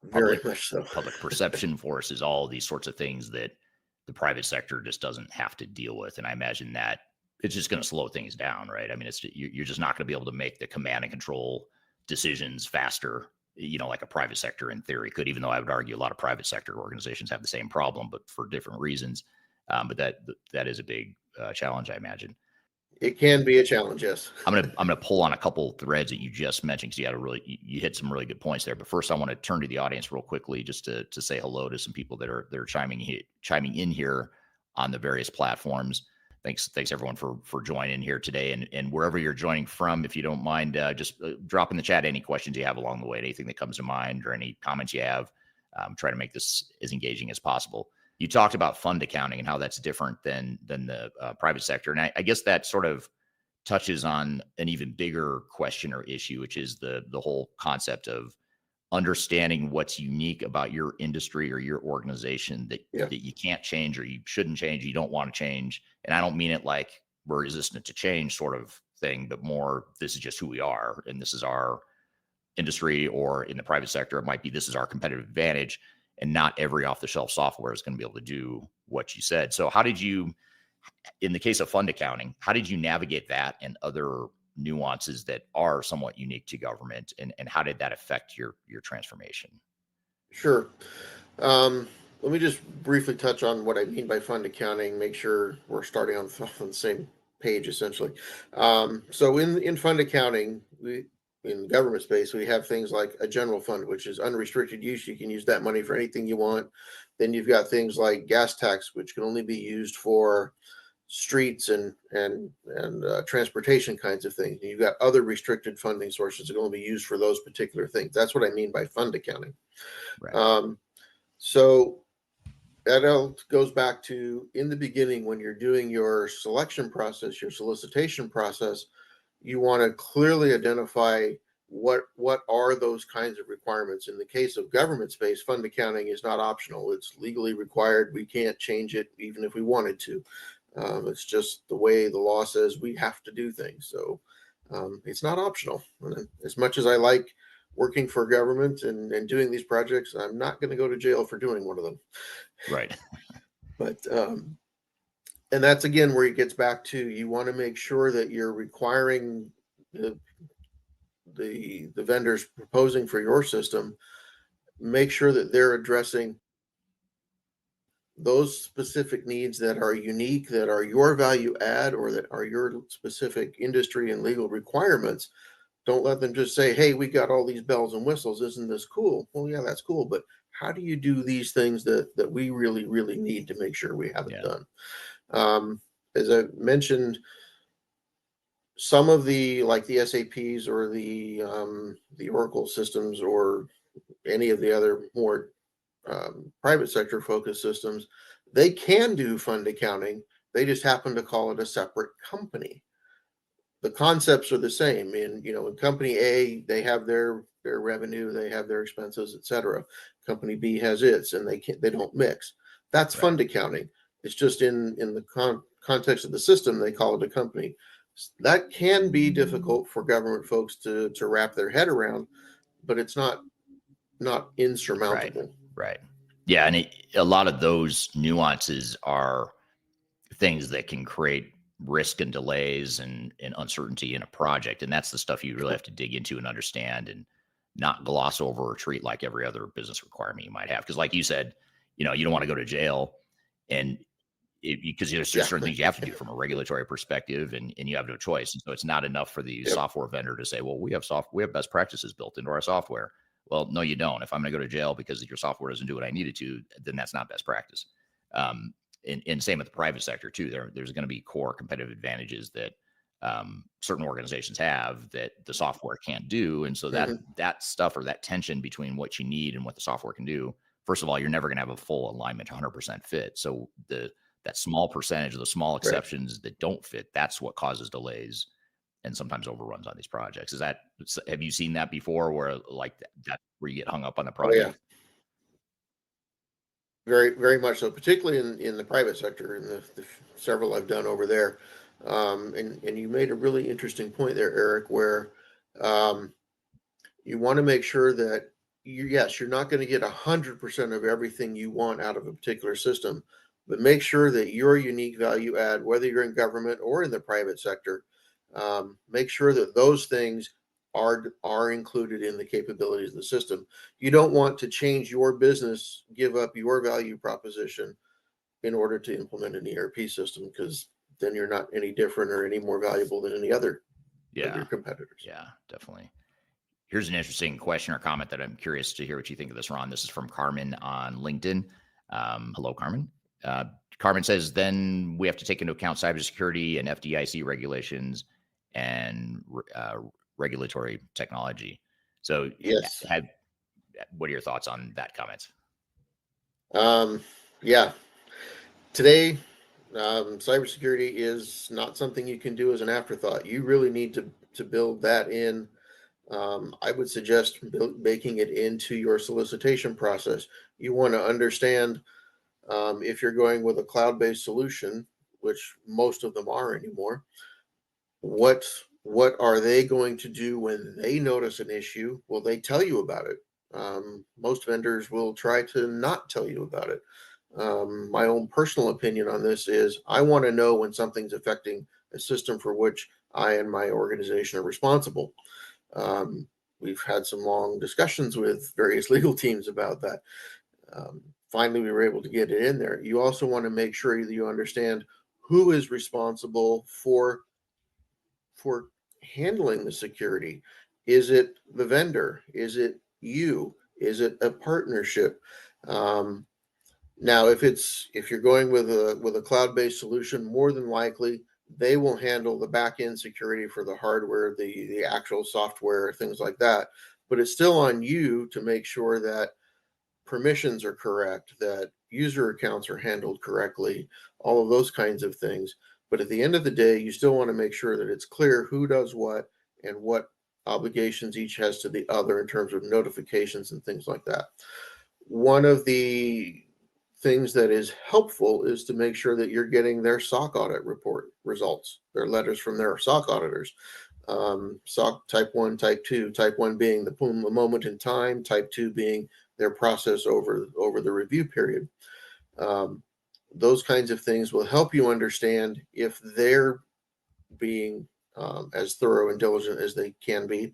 very much so, public perception forces, all these sorts of things that the private sector just doesn't have to deal with. And I imagine that it's just going to slow things down, right? I mean, you're just not going to be able to make the command and control decisions faster, like a private sector in theory could, even though I would argue a lot of private sector organizations have the same problem, but for different reasons. But that is a big challenge, I imagine. It can be a challenge, yes. I'm gonna pull on a couple threads that you just mentioned, because you hit some really good points there. But first, I want to turn to the audience real quickly, just to say hello to some people that are chiming in here on the various platforms. Thanks everyone for joining here today, and wherever you're joining from, if you don't mind, just drop in the chat any questions you have along the way, anything that comes to mind or any comments you have. Try to make this as engaging as possible. You talked about fund accounting and how that's different than the private sector. And I guess that sort of touches on an even bigger question or issue, which is the whole concept of understanding what's unique about your industry or your organization that you can't change, or you shouldn't change, you don't want to change. And I don't mean it like we're resistant to change sort of thing, but more, this is just who we are, and this is our industry. Or in the private sector, it might be, this is our competitive advantage. And not every off-the-shelf software is going to be able to do what you said. So how did you, in the case of fund accounting, how did you navigate that and other nuances that are somewhat unique to government? And how did that affect your transformation? Sure. Let me just briefly touch on what I mean by fund accounting, make sure we're starting on the same page, essentially. So in fund accounting, in government space, we have things like a general fund, which is unrestricted use. You can use that money for anything you want. Then you've got things like gas tax, which can only be used for streets and transportation kinds of things. And you've got other restricted funding sources that can only be used for those particular things. That's what I mean by fund accounting. Right. So that all goes back to, in the beginning, when you're doing your selection process, your solicitation process, you want to clearly identify what are those kinds of requirements. In the case of government space, fund accounting is not optional. It's legally required. We can't change it even if we wanted to. It's just the way the law says we have to do things. So it's not optional. As much as I like working for government and doing these projects, I'm not going to go to jail for doing one of them. Right. But and that's, again, where it gets back to, you want to make sure that you're requiring the vendors proposing for your system, make sure that they're addressing those specific needs that are unique, that are your value add, or that are your specific industry and legal requirements. Don't let them just say, hey, we got all these bells and whistles. Isn't this cool? Well, yeah, that's cool. But how do you do these things that we really, really need to make sure we have it done? As I mentioned, some of the, like the SAPs or the Oracle systems or any of the other more private sector focused systems, they can do fund accounting. They just happen to call it a separate company. The concepts are the same. In company A, they have their revenue, they have their expenses, etc. Company B has its, and they don't mix. That's fund accounting. It's just in the context of the system, they call it a company. That can be difficult for government folks to wrap their head around, but it's not insurmountable. Right. Yeah, and a lot of those nuances are things that can create risk and delays and uncertainty in a project. And that's the stuff you really have to dig into and understand and not gloss over or treat like every other business requirement you might have. Because like you said, you don't want to go to jail, and because there's certain things you have to do from a regulatory perspective, and you have no choice. And so it's not enough for the software vendor to say, well, we have best practices built into our software. Well, no, you don't. If I'm going to go to jail because your software doesn't do what I need it to, then that's not best practice. And same with the private sector too. There's going to be core competitive advantages that certain organizations have that the software can't do. And so that stuff, or that tension between what you need and what the software can do, first of all, you're never going to have a full alignment, 100% fit. So that small percentage of the small exceptions that don't fit, that's what causes delays and sometimes overruns on these projects. Have you seen that before, where like that where you get hung up on the project? Oh, yeah. Very, very much so, particularly in the private sector, in the several I've done over there. And you made a really interesting point there, Eric, where you want to make sure that you're not going to get 100% of everything you want out of a particular system, but make sure that your unique value add, whether you're in government or in the private sector, make sure that those things are included in the capabilities of the system. You don't want to change your business, give up your value proposition in order to implement an ERP system, because then you're not any different or any more valuable than any other of your competitors. Yeah, definitely. Here's an interesting question or comment that I'm curious to hear what you think of this, Ron. This is from Carmen on LinkedIn. Hello, Carmen. Carmen says, then we have to take into account cybersecurity and FDIC regulations and regulatory technology. So yes, what are your thoughts on that comment? Yeah, today cybersecurity is not something you can do as an afterthought. You really need to build that in. I would suggest baking it into your solicitation process. You want to understand, if you're going with a cloud-based solution, which most of them are anymore, what are they going to do when they notice an issue? Will they tell you about it? Most vendors will try to not tell you about it. My own personal opinion on this is I want to know when something's affecting a system for which I and my organization are responsible. We've had some long discussions with various legal teams about that. Finally, we were able to get it in there. You also want to make sure that you understand who is responsible for handling the security. Is it the vendor? Is it you? Is it a partnership? Now, if you're going with a cloud-based solution, more than likely they will handle the back-end security for the hardware, the actual software, things like that. But it's still on you to make sure that permissions are correct, that user accounts are handled correctly, all of those kinds of things. But at the end of the day, you still want to make sure that it's clear who does what and what obligations each has to the other in terms of notifications and things like that. One of the things that is helpful is to make sure that you're getting their SOC audit report results, their letters from their SOC auditors. SOC type 1, type 2, type 1 being the moment in time, type 2 being their process over the review period. Those kinds of things will help you understand if they're being as thorough and diligent as they can be.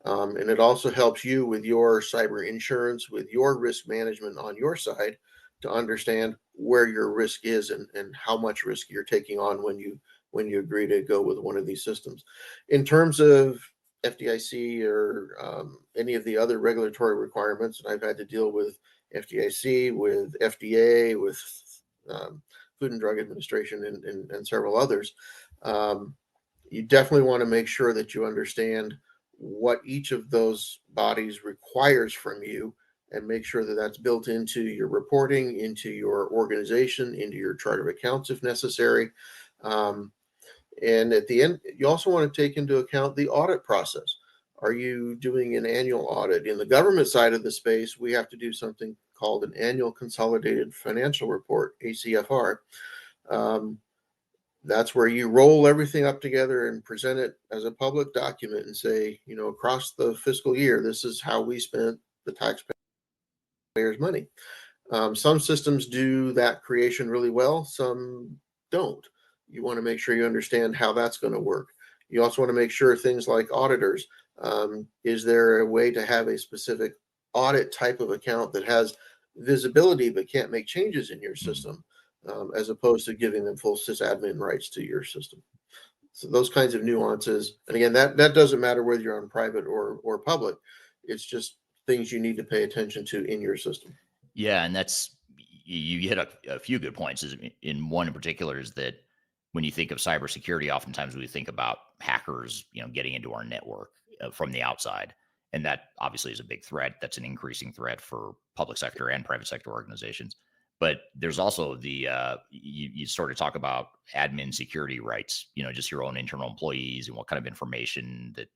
And it also helps you with your cyber insurance, with your risk management on your side, to understand where your risk is and how much risk you're taking on when you agree to go with one of these systems. In terms of FDIC or any of the other regulatory requirements, and I've had to deal with FDIC, with FDA, with Food and Drug Administration, and several others. You definitely want to make sure that you understand what each of those bodies requires from you, and make sure that that's built into your reporting, into your organization, into your chart of accounts if necessary. And at the end, you also want to take into account the audit process. Are you doing an annual audit? In the government side of the space, we have to do something called an annual consolidated financial report, ACFR. That's where you roll everything up together and present it as a public document and say, across the fiscal year, this is how we spent the taxpayers' money. Some systems do that creation really well, some don't. You want to make sure you understand how that's going to work. You also want to make sure things like auditors, is there a way to have a specific audit type of account that has visibility but can't make changes in your system, as opposed to giving them full sysadmin rights to your system? So those kinds of nuances. And again, that doesn't matter whether you're on private or public. It's just things you need to pay attention to in your system. Yeah, and that's, you hit a few good points. In one in particular is that when you think of cybersecurity, oftentimes we think about hackers, getting into our network from the outside, and that obviously is a big threat. That's an increasing threat for public sector and private sector organizations. But there's also the you sort of talk about admin security rights, just your own internal employees and what kind of information that,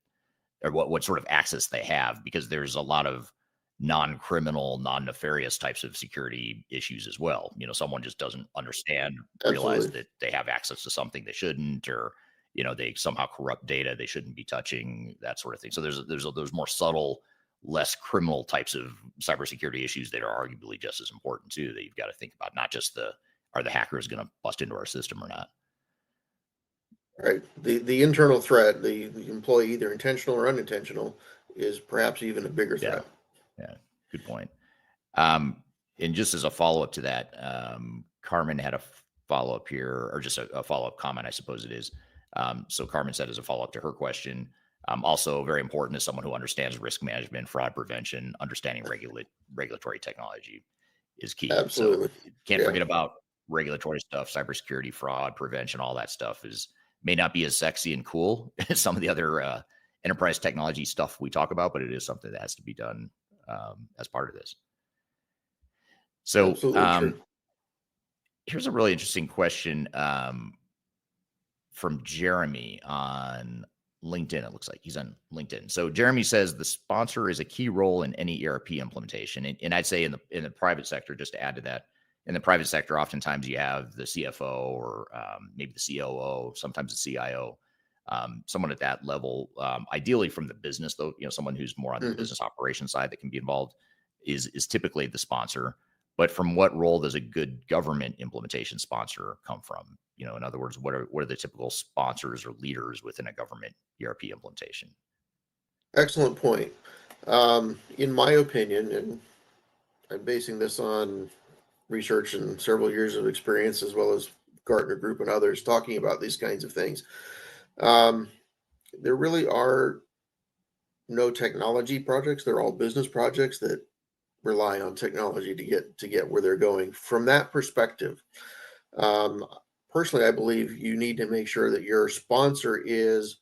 or what sort of access they have, because there's a lot of non-criminal, non-nefarious types of security issues as well. Someone just doesn't understand, realize that they have access to something they shouldn't, or they somehow corrupt data they shouldn't be touching, that sort of thing. So there's more subtle, less criminal types of cybersecurity issues that are arguably just as important too, that you've got to think about. Not just are the hackers going to bust into our system or not? Right. The internal threat, the employee, either intentional or unintentional, is perhaps even a bigger threat. Yeah, good point. And just as a follow-up to that, Carmen had a follow-up here, or just a follow-up comment, I suppose it is. So Carmen said, as a follow-up to her question, also very important as someone who understands risk management, fraud prevention, understanding regulatory technology is key. Absolutely. So can't forget about regulatory stuff, cybersecurity, fraud prevention, all that stuff may not be as sexy and cool as some of the other enterprise technology stuff we talk about, but it is something that has to be done as part of this. So here's a really interesting question from Jeremy on LinkedIn. It looks like he's on LinkedIn. So Jeremy says the sponsor is a key role in any ERP implementation. And I'd say in the private sector, just to add to that, in the private sector, oftentimes you have the CFO or maybe the COO, sometimes the CIO, someone at that level, ideally from the business, though, someone who's more on the business operations side that can be involved is typically the sponsor. But from what role does a good government implementation sponsor come from? In other words, what are the typical sponsors or leaders within a government ERP implementation? Excellent point. In my opinion, and I'm basing this on research and several years of experience, as well as Gartner Group and others talking about these kinds of things, there really are no technology projects. They're all business projects that rely on technology to get where they're going. From that perspective, personally, I believe you need to make sure that your sponsor is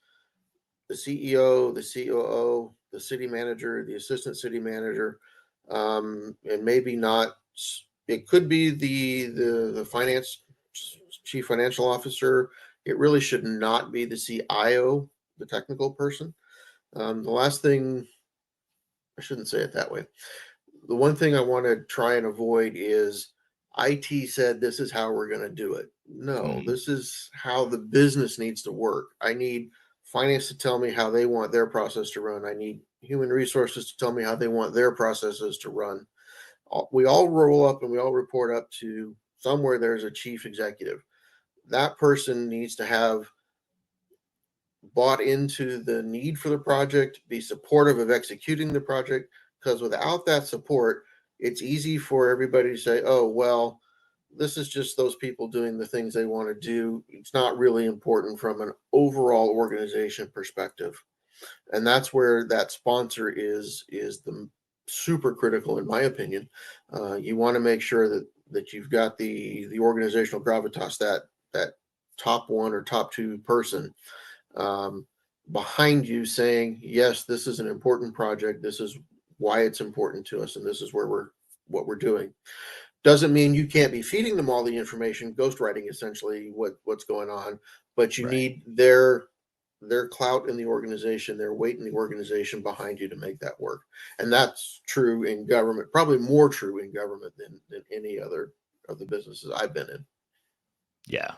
the CEO, the COO, the city manager, the assistant city manager, and maybe not. It could be the finance chief financial officer. It really should not be the CIO, the technical person. The last thing, I shouldn't say it that way. The one thing I want to try and avoid is IT said this is how we're going to do it. No, this is how the business needs to work. I need finance to tell me how they want their process to run. I need human resources to tell me how they want their processes to run. We all roll up and we all report up to somewhere there's a chief executive. That person needs to have bought into the need for the project, be supportive of executing the project, because without that support, it's easy for everybody to say, oh, well, this is just those people doing the things they want to do. It's not really important from an overall organization perspective. And that's where that sponsor is the super critical, in my opinion. You want to make sure that you've got the organizational gravitas, that top one or top two person behind you saying, yes, this is an important project. This is why it's important to us, and this is what we're doing. Doesn't mean you can't be feeding them all the information, ghostwriting essentially what's going on, but you need their clout in the organization, their weight in the organization behind you to make that work. And that's true in government, probably more true in government than any other of the businesses I've been in. Yeah.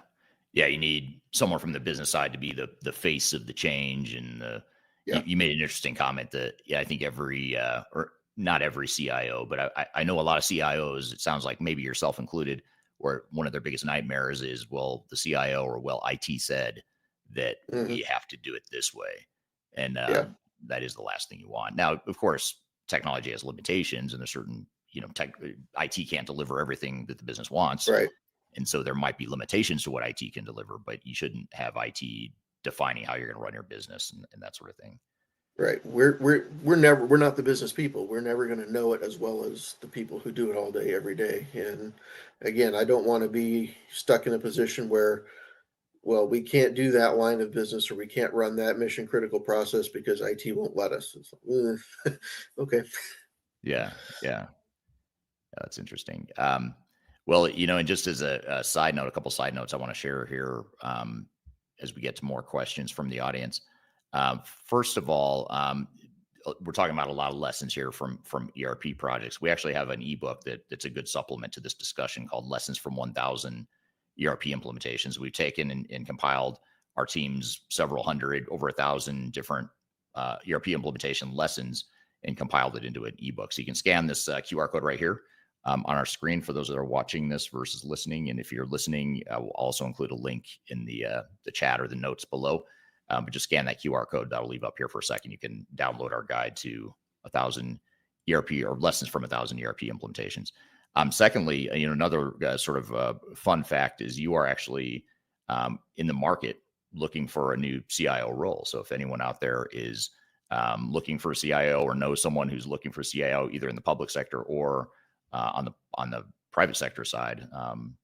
Yeah. You need someone from the business side to be the face of the change. And you made an interesting comment that, I think or not every CIO, but I know a lot of CIOs, it sounds like maybe yourself included, where one of their biggest nightmares is, well, the CIO or IT said that we have to do it this way. And that is the last thing you want. Now, of course, technology has limitations, and there's certain, IT can't deliver everything that the business wants. Right. And so there might be limitations to what IT can deliver, but you shouldn't have IT defining how you're going to run your business and that sort of thing. Right. We're not the business people. We're never going to know it as well as the people who do it all day, every day. And again, I don't want to be stuck in a position where, well, we can't do that line of business, or we can't run that mission critical process because IT won't let us. It's like, okay. Yeah. That's interesting. Well, and just as a side note, a couple side notes I want to share here as we get to more questions from the audience. First of all, we're talking about a lot of lessons here from ERP projects. We actually have an ebook that's a good supplement to this discussion called Lessons from 1,000 ERP Implementations. We've taken and compiled our team's several hundred, over 1,000 different ERP implementation lessons and compiled it into an ebook. So you can scan this QR code right here on our screen for those that are watching this versus listening. And if you're listening, we'll also include a link in the chat or the notes below. But just scan that QR code. That'll leave up here for a second. You can download our guide to 1,000 ERP or lessons from 1,000 ERP implementations. Secondly, another sort of fun fact is you are actually in the market looking for a new CIO role. So if anyone out there is looking for a CIO or knows someone who's looking for a CIO, either in the public sector or on the private sector side,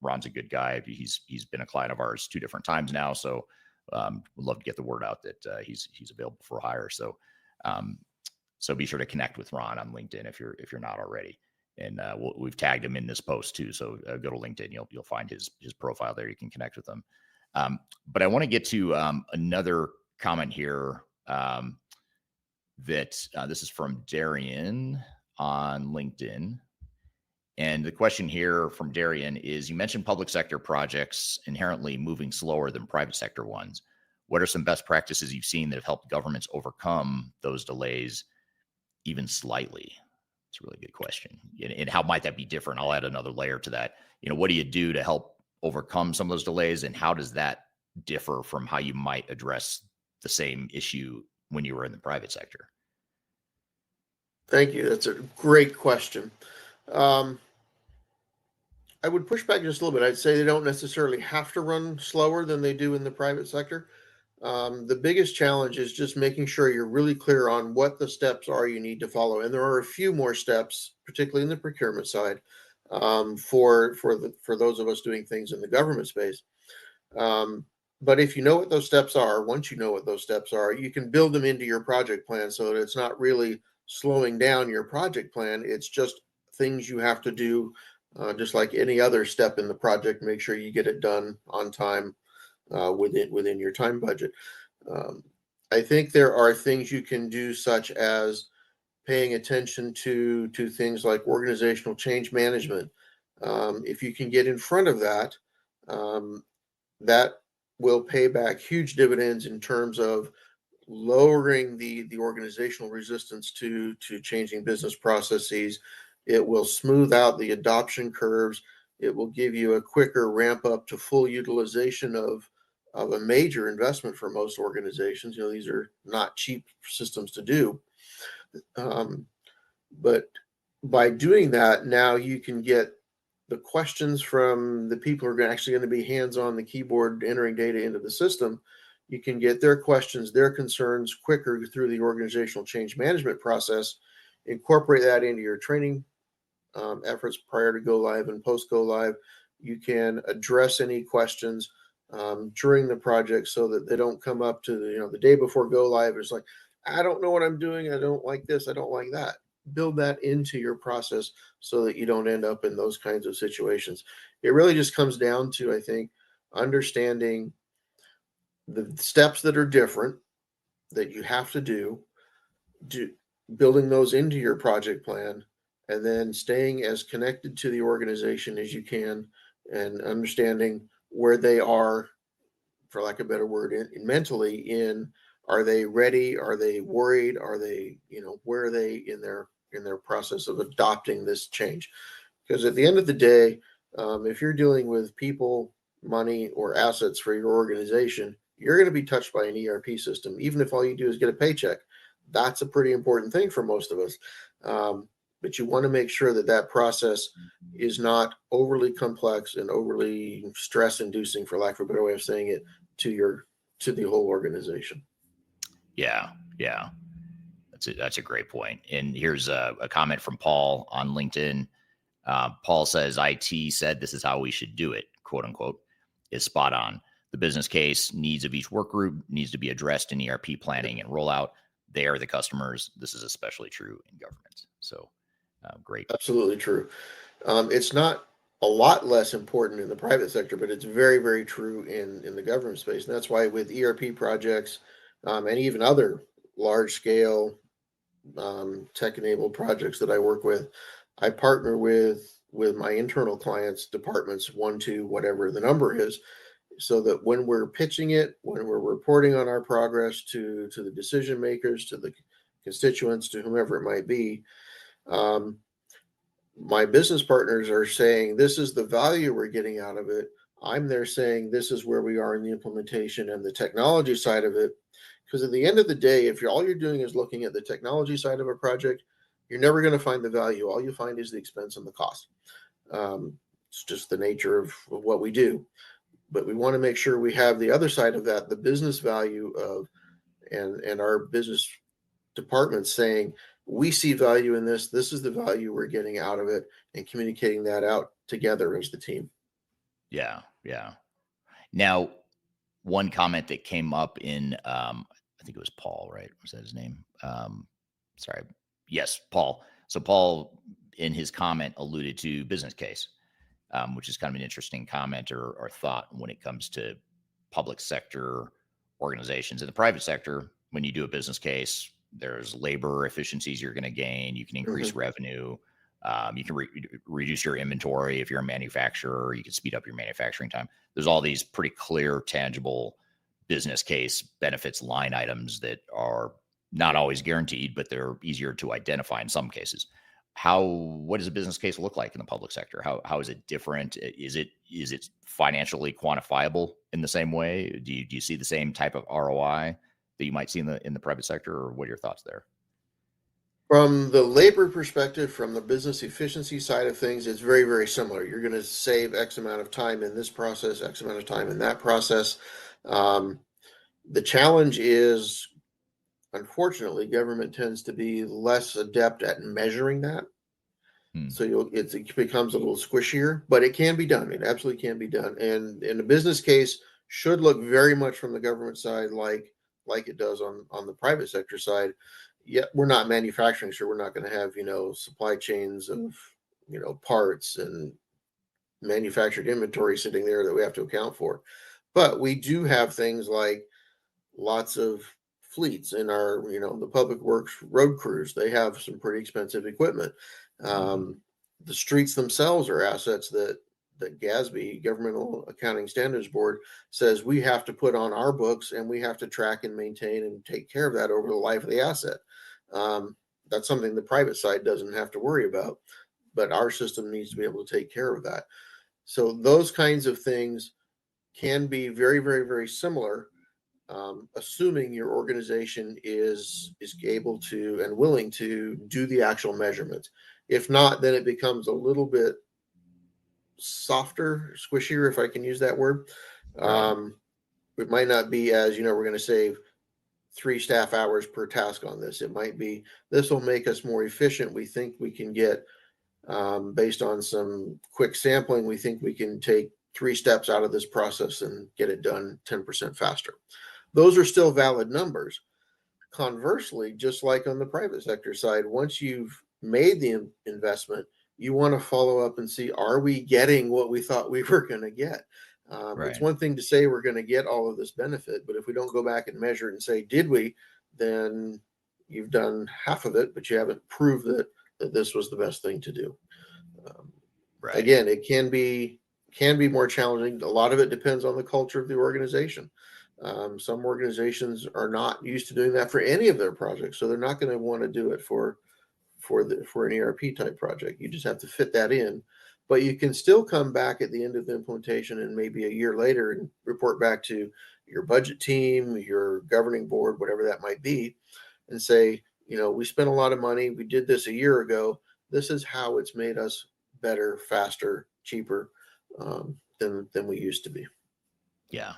Ron's a good guy. He's been a client of ours 2 different times now. So we'd love to get the word out that he's available for hire. So be sure to connect with Ron on LinkedIn if you're not already. And we've tagged him in this post too. So go to LinkedIn, you'll find his profile there. You can connect with him. But I want to get to another comment here that this is from Darian on LinkedIn. And the question here from Darian is, you mentioned public sector projects inherently moving slower than private sector ones. What are some best practices you've seen that have helped governments overcome those delays even slightly? It's a really good question. And how might that be different? I'll add another layer to that. What do you do to help overcome some of those delays, and how does that differ from how you might address the same issue when you were in the private sector? Thank you. That's a great question. I would push back just a little bit. I'd say they don't necessarily have to run slower than they do in the private sector. The biggest challenge is just making sure you're really clear on what the steps are you need to follow. And there are a few more steps, particularly in the procurement side, for those of us doing things in the government space. But if you know what those steps are, once you know what those steps are, you can build them into your project plan so that it's not really slowing down your project plan. It's just things you have to do, just like any other step in the project. Make sure you get it done on time, within your time budget. I think there are things you can do, such as paying attention to things like organizational change management. If you can get in front of that, that will pay back huge dividends in terms of lowering the organizational resistance to changing business processes. It will smooth out the adoption curves. It will give you a quicker ramp up to full utilization of a major investment for most organizations. These are not cheap systems to do. But by doing that, now you can get the questions from the people who are actually going to be hands on the keyboard entering data into the system. You can get their questions, their concerns quicker through the organizational change management process. incorporate that into your training efforts prior to go live and post go live. You can address any questions during the project so that they don't come up to the day before go live. It's like, I don't know what I'm doing. I don't like this. I don't like that. Build that into your process so that you don't end up in those kinds of situations. It really just comes down to, I think, understanding the steps that are different that you have to do, building those into your project plan, and then staying as connected to the organization as you can and understanding where they are, for lack of a better word, mentally are they ready? Are they worried? Are they, where are they in their process of adopting this change? Because at the end of the day, if you're dealing with people, money, or assets for your organization, you're going to be touched by an ERP system, even if all you do is get a paycheck. That's a pretty important thing for most of us. But you want to make sure that process is not overly complex and overly stress-inducing, for lack of a better way of saying it, to the whole organization. Yeah. That's a great point. And here's a comment from Paul on LinkedIn. Paul says, IT said this is how we should do it, quote unquote, is spot on. The business case needs of each work group needs to be addressed in ERP planning and rollout. They are the customers. This is especially true in government. So great. Absolutely true. It's not a lot less important in the private sector, but it's very, very true in the government space. And that's why with ERP projects and even other large scale tech-enabled projects that I work with, I partner with my internal clients, departments, 1, 2, whatever the number is, so that when we're pitching it, when we're reporting on our progress to the decision makers, to the constituents, to whomever it might be, my business partners are saying, this is the value we're getting out of it. I'm there saying, this is where we are in the implementation and the technology side of it. Because at the end of the day, if all you're doing is looking at the technology side of a project, you're never going to find the value. All you find is the expense and the cost. It's just the nature of what we do. But we want to make sure we have the other side of that, the business value of, and our business department saying, we see value in this. This is the value we're getting out of it, and communicating that out together as the team. Yeah. Now, one comment that came up in, I think it was Paul, right? Was that his name? Sorry. Yes, Paul. So Paul, in his comment, alluded to business case, which is kind of an interesting comment or thought when it comes to public sector organizations. In the private sector, when you do a business case, there's labor efficiencies you're going to gain. You can increase revenue. You can reduce your inventory. If you're a manufacturer, you can speed up your manufacturing time. There's all these pretty clear, tangible business case benefits line items that are not always guaranteed, but they're easier to identify in some cases. What does a business case look like in the public sector? How is it different? Is it financially quantifiable in the same way? Do you see the same type of ROI that you might see in the private sector, or what are your thoughts there? From the labor perspective, from the business efficiency side of things, it's very, very similar. You're going to save X amount of time in this process, X amount of time in that process. The challenge is, unfortunately, government tends to be less adept at measuring that. So it becomes a little squishier, but it can be done. It absolutely can be done. And a business case should look very much from the government side like it does on the private sector side. Yet we're not manufacturing, so we're not going to have, supply chains of, parts and manufactured inventory sitting there that we have to account for. But we do have things like lots of fleets in our, the public works road crews. They have some pretty expensive equipment. The streets themselves are assets that GASB, Governmental Accounting Standards Board, says we have to put on our books, and we have to track and maintain and take care of that over the life of the asset. That's something the private side doesn't have to worry about, but our system needs to be able to take care of that. So those kinds of things can be very, very, very similar, assuming your organization is able to and willing to do the actual measurements. If not, then it becomes a little bit softer, squishier, if I can use that word. It might not be as, we're going to save 3 staff hours per task on this. It might be, this will make us more efficient. We think we can get, based on some quick sampling, we think we can take 3 steps out of this process and get it done 10% faster. Those are still valid numbers. Conversely, just like on the private sector side, once you've made the investment, you want to follow up and see, are we getting what we thought we were going to get? It's one thing to say we're going to get all of this benefit, but if we don't go back and measure it and say, did we, then you've done half of it, but you haven't proved that this was the best thing to do. Again, it can be more challenging. A lot of it depends on the culture of the organization. Some organizations are not used to doing that for any of their projects, so they're not going to want to do it for an ERP type project. You just have to fit that in, but you can still come back at the end of the implementation and maybe a year later and report back to your budget team, your governing board, whatever that might be, and say, we spent a lot of money. We did this a year ago. This is how it's made us better, faster, cheaper than we used to be. Yeah,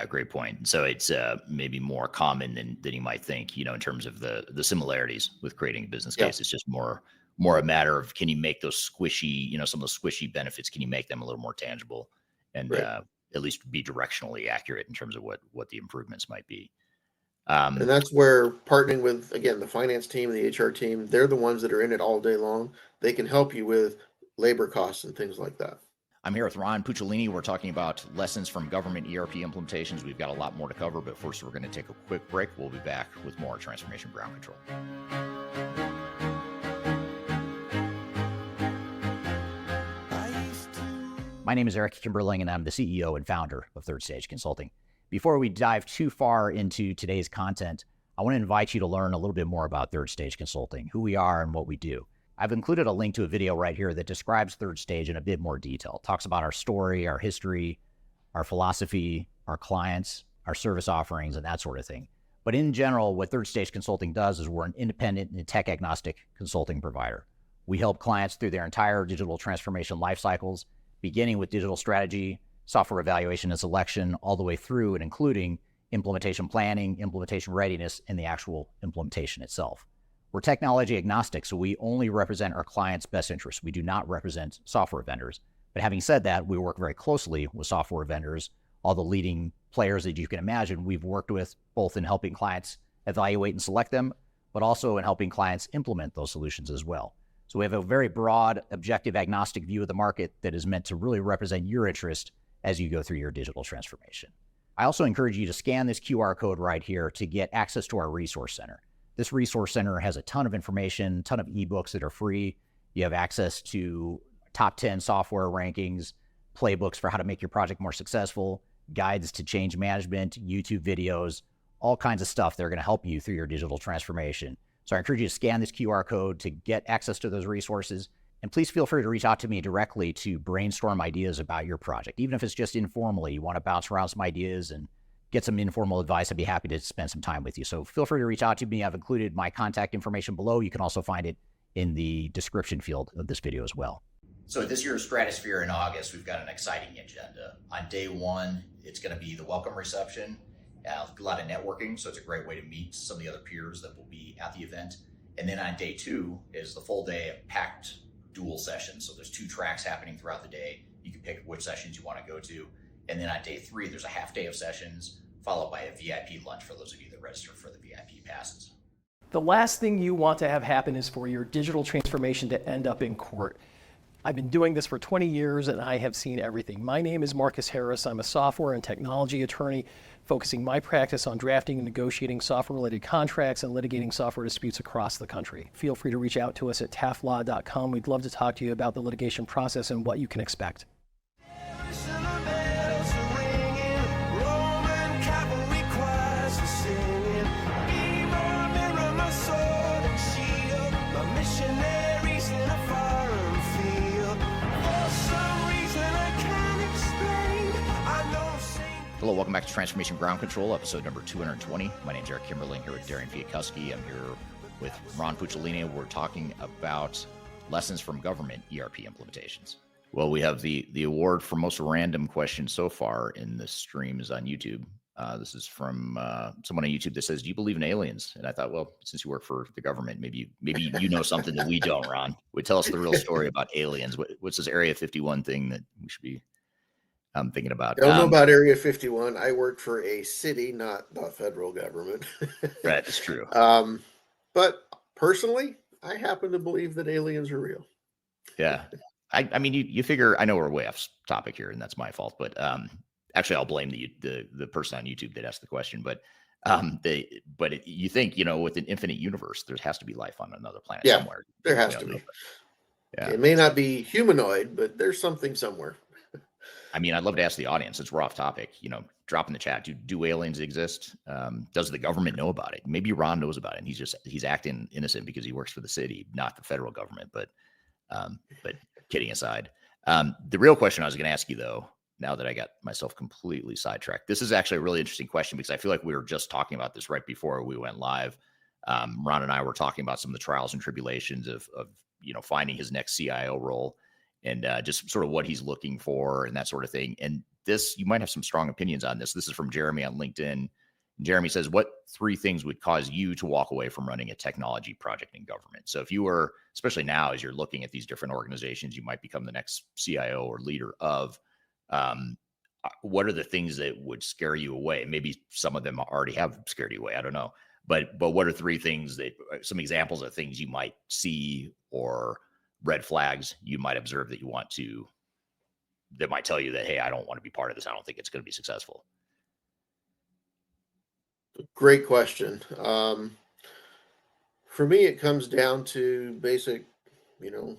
great point. So it's maybe more common than you might think, in terms of the similarities with creating a business case. It's just more a matter of, can you make those squishy, some of those squishy benefits, can you make them a little more tangible and at least be directionally accurate in terms of what the improvements might be. And that's where partnering with, again, the finance team, the HR team, they're the ones that are in it all day long. They can help you with labor costs and things like that. I'm here with Ron Puccinelli. We're talking about lessons from government ERP implementations. We've got a lot more to cover, but first we're going to take a quick break. We'll be back with more Transformation Ground Control. My name is Eric Kimberling, and I'm the CEO and founder of Third Stage Consulting. Before we dive too far into today's content, I want to invite you to learn a little bit more about Third Stage Consulting, who we are and what we do. I've included a link to a video right here that describes Third Stage in a bit more detail. It talks about our story, our history, our philosophy, our clients, our service offerings, and that sort of thing. But in general, what Third Stage Consulting does is we're an independent and tech-agnostic consulting provider. We help clients through their entire digital transformation life cycles, beginning with digital strategy, software evaluation and selection, all the way through and including implementation planning, implementation readiness, and the actual implementation itself. We're technology agnostic, so we only represent our clients' best interests. We do not represent software vendors. But having said that, we work very closely with software vendors, all the leading players that you can imagine we've worked with, both in helping clients evaluate and select them, but also in helping clients implement those solutions as well. So we have a very broad, objective, agnostic view of the market that is meant to really represent your interest as you go through your digital transformation. I also encourage you to scan this QR code right here to get access to our resource center. This resource center has a ton of information, ton of ebooks that are free. You have access to top 10 software rankings, playbooks for how to make your project more successful, guides to change management, YouTube videos, all kinds of stuff that are going to help you through your digital transformation. So I encourage you to scan this QR code to get access to those resources. And please feel free to reach out to me directly to brainstorm ideas about your project. Even if it's just informally, you want to bounce around some ideas and get some informal advice, I'd be happy to spend some time with you. So feel free to reach out to me. I've included my contact information below. You can also find it in the description field of this video as well. So at this year's Stratosphere in August, we've got an exciting agenda. On day one, it's going to be the welcome reception, a lot of networking. So it's a great way to meet some of the other peers that will be at the event. And then on day two is the full day of packed dual sessions. So there's 2 tracks happening throughout the day. You can pick which sessions you want to go to. And then on day 3, there's a half day of sessions, followed by a VIP lunch for those of you that register for the VIP passes. The last thing you want to have happen is for your digital transformation to end up in court. I've been doing this for 20 years and I have seen everything. My name is Marcus Harris. I'm a software and technology attorney focusing my practice on drafting and negotiating software-related contracts and litigating software disputes across the country. Feel free to reach out to us at taftlaw.com. We'd love to talk to you about the litigation process and what you can expect. Hello, welcome back to Transformation Ground Control, episode number 220. My name is Eric Kimberling here with Darian Chwialkowski. I'm here with Ron Puccinelli. We're talking about lessons from government ERP implementations. Well, we have the award for most random question so far in the streams on YouTube. This is from someone on YouTube that says, "Do you believe in aliens?" And I thought, well, since you work for the government, maybe you know something that we don't, Ron. Would tell us the real story about aliens. What's this Area 51 thing that we should be thinking about? Don't know about Area 51. I work for a city, not the federal government. Right, that's true. But personally, I happen to believe that aliens are real. Yeah. I mean, you figure, I know we're way off topic here, and that's my fault, but actually, I'll blame the person on YouTube that asked the question. But you think, with an infinite universe, there has to be life on another planet somewhere. There has to be. Yeah. It may not be humanoid, but there's something somewhere. I mean, I'd love to ask the audience, since we're off topic, drop in the chat. Do aliens exist? Does the government know about it? Maybe Ron knows about it, and he's acting innocent because he works for the city, not the federal government. But kidding aside, the real question I was going to ask you, though, now that I got myself completely sidetracked, this is actually a really interesting question, because I feel like we were just talking about this right before we went live. Ron and I were talking about some of the trials and tribulations of finding his next CIO role, and just sort of what he's looking for and that sort of thing. And this, you might have some strong opinions on this. This is from Jeremy on LinkedIn. Jeremy says, what 3 things would cause you to walk away from running a technology project in government? So if you were, especially now, as you're looking at these different organizations, you might become the next CIO or leader of, what are the things that would scare you away? Maybe some of them already have scared you away. I don't know. But what are 3 things some examples of things you might see, or red flags you might observe that that might tell you that, hey, I don't want to be part of this. I don't think it's going to be successful. Great question. For me, it comes down to basic, the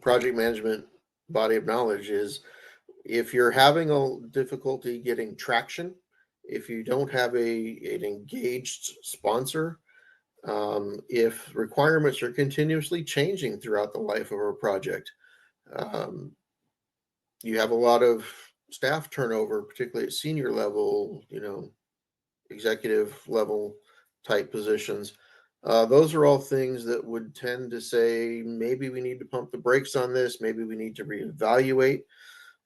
project management body of knowledge is, if you're having a difficulty getting traction, if you don't have an engaged sponsor, if requirements are continuously changing throughout the life of a project, you have a lot of staff turnover, particularly at senior level, executive level type positions. Those are all things that would tend to say, maybe we need to pump the brakes on this. Maybe we need to reevaluate.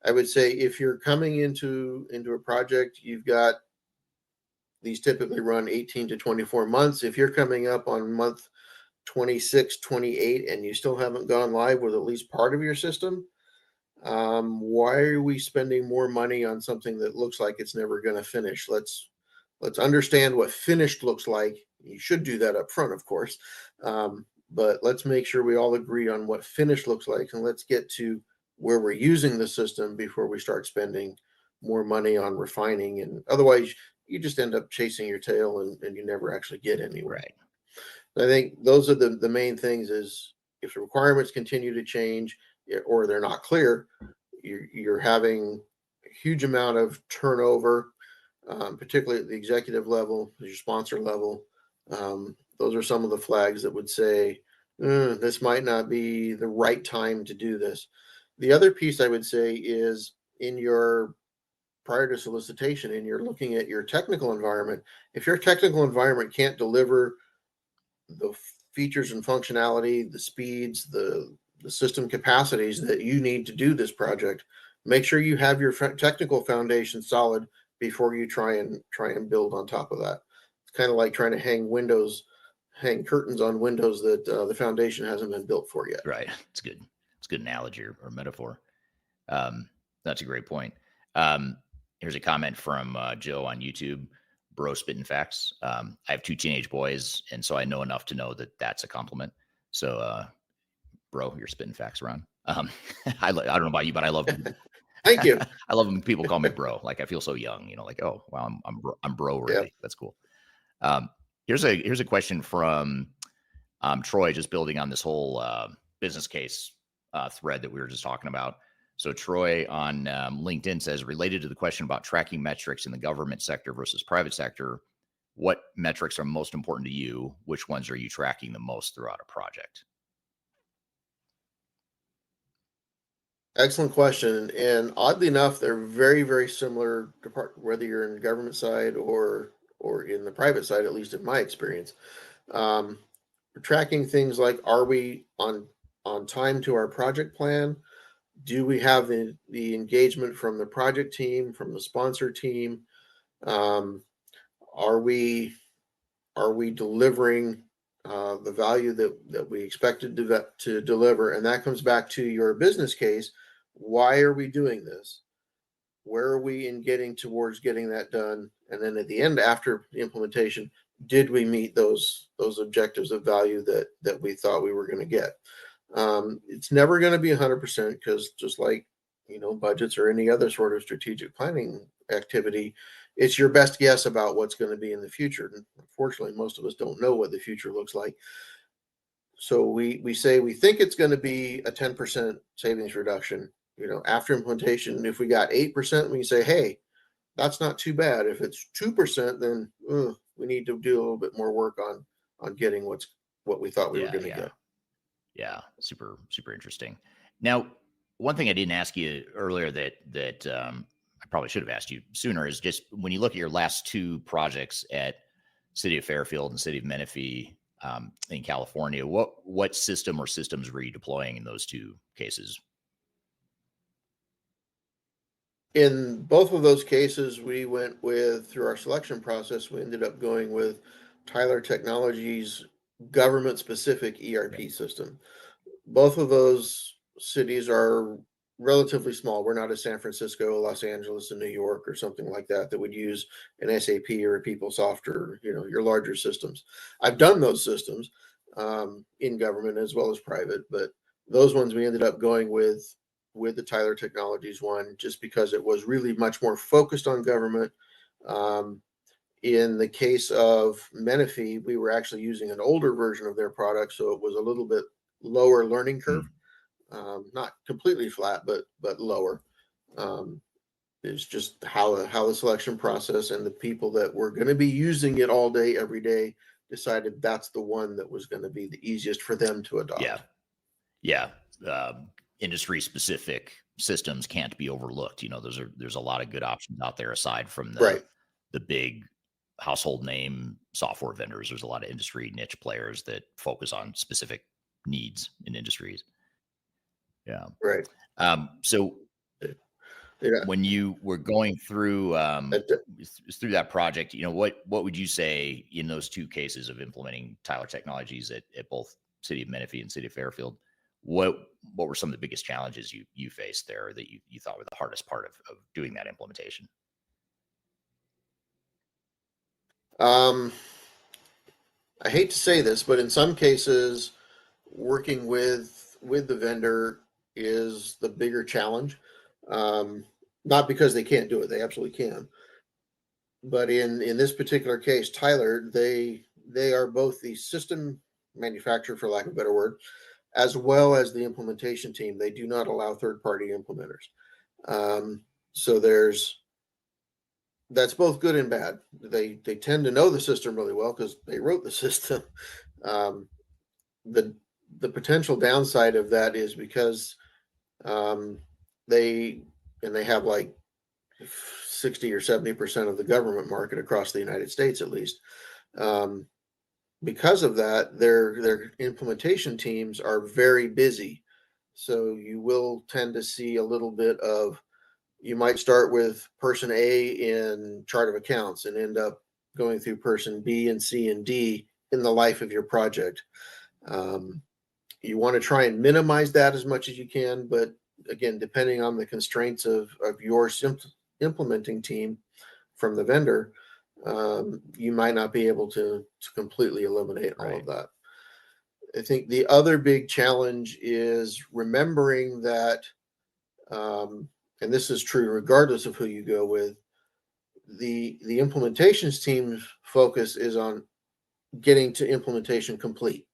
I would say, if you're coming into a project, you've got, these typically run 18 to 24 months. If you're coming up on month 26, 28, and you still haven't gone live with at least part of your system, why are we spending more money on something that looks like it's never going to finish? Let's understand what finished looks like. You should do that up front, of course. But let's make sure we all agree on what finished looks like, and let's get to where we're using the system before we start spending more money on refining. And otherwise, you just end up chasing your tail, and you never actually get anywhere. Right. I think those are the main things. Is if the requirements continue to change, or they're not clear, you're having a huge amount of turnover, particularly at the executive level, your sponsor level. Those are some of the flags that would say, this might not be the right time to do this. The other piece I would say is, prior to solicitation, and you're looking at your technical environment, if your technical environment can't deliver the features and functionality, the speeds, the system capacities that you need to do this project, make sure you have your technical foundation solid before you try and build on top of that. It's kind of like trying to hang curtains on windows that the foundation hasn't been built for yet. Right. It's good. It's a good analogy or metaphor. That's a great point. Here's a comment from Joe on YouTube. Bro, spitting facts. I have 2 teenage boys, and so I know enough to know that that's a compliment. So, bro, you're spitting facts, Ron. I don't know about you, but I love them. Thank you. I love when people call me bro. Like, I feel so young, like, oh, wow, I'm bro really. Yep. That's cool. Here's a question from Troy, just building on this whole business case thread that we were just talking about. So Troy on LinkedIn says, related to the question about tracking metrics in the government sector versus private sector, what metrics are most important to you? Which ones are you tracking the most throughout a project? Excellent question. And oddly enough, they're very, very similar, whether you're in the government side or in the private side, at least in my experience. We're tracking things like, are we on time to our project plan? Do we have the engagement from the project team, from the sponsor team? Are we delivering the value that we expected to deliver? And that comes back to your business case. Why are we doing this? Where are we in getting towards getting that done? And then at the end, after the implementation, did we meet those objectives of value that we thought we were going to get? It's never going to be 100%, because just like, budgets or any other sort of strategic planning activity, it's your best guess about what's going to be in the future. And unfortunately, most of us don't know what the future looks like. So we say we think it's going to be a 10% savings reduction. After implementation, if we got 8%, we can say, hey, that's not too bad. If it's 2%, then we need to do a little bit more work on getting what we thought we were going to get. Yeah, super, super interesting. Now, one thing I didn't ask you earlier that I probably should have asked you sooner is just when you look at your last two projects at City of Fairfield and City of Menifee in California, what system or systems were you deploying in those two cases? In both of those cases, we went through our selection process, we ended up going with Tyler Technologies' government-specific ERP system. Both of those cities are relatively small. We're not a San Francisco, Los Angeles, and New York or something like that would use an SAP or a PeopleSoft or your larger systems. I've done those systems in government as well as private, but those ones we ended up going with the Tyler Technologies one, just because it was really much more focused on government. In the case of Menifee, we were actually using an older version of their product, so it was a little bit lower learning curve. Not completely flat, but lower. It's just how the selection process and the people that were going to be using it all day, every day, decided that's the one that was going to be the easiest for them to adopt. Yeah. Industry specific systems can't be overlooked. There's a lot of good options out there aside from the big household name software vendors. There's a lot of industry niche players that focus on specific needs in industries. Yeah. Right. So when you were going through that project, what would you say in those two cases of implementing Tyler Technologies at both City of Menifee and City of Fairfield? What were some of the biggest challenges you faced there that you thought were the hardest part of doing that implementation? I hate to say this, but in some cases, working with the vendor is the bigger challenge. Not because they can't do it; they absolutely can. But in this particular case, Tyler, they are both the system manufacturer, for lack of a better word, as well as the implementation team. They do not allow third-party implementers. So that's both good and bad. They tend to know the system really well because they wrote the system. The potential downside of that is because they have like 60 or 70% of the government market across the United States, at least. Because of that, their implementation teams are very busy. So you will tend to see a little bit of, you might start with person A in chart of accounts and end up going through person B and C and D in the life of your project. You want to try and minimize that as much as you can, but again, depending on the constraints of your implementing team from the vendor, you might not be able to completely eliminate all of that. I think the other big challenge is remembering that, and this is true regardless of who you go with, the implementations team's focus is on getting to implementation complete.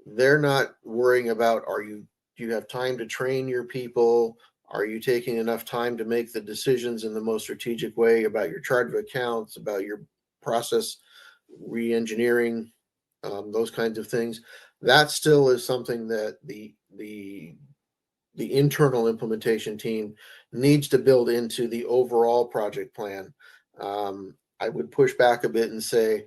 They're not worrying about, do you have time to train your people? Are you taking enough time to make the decisions in the most strategic way about your chart of accounts, about your process re-engineering, those kinds of things? That still is something that the internal implementation team needs to build into the overall project plan. I would push back a bit and say,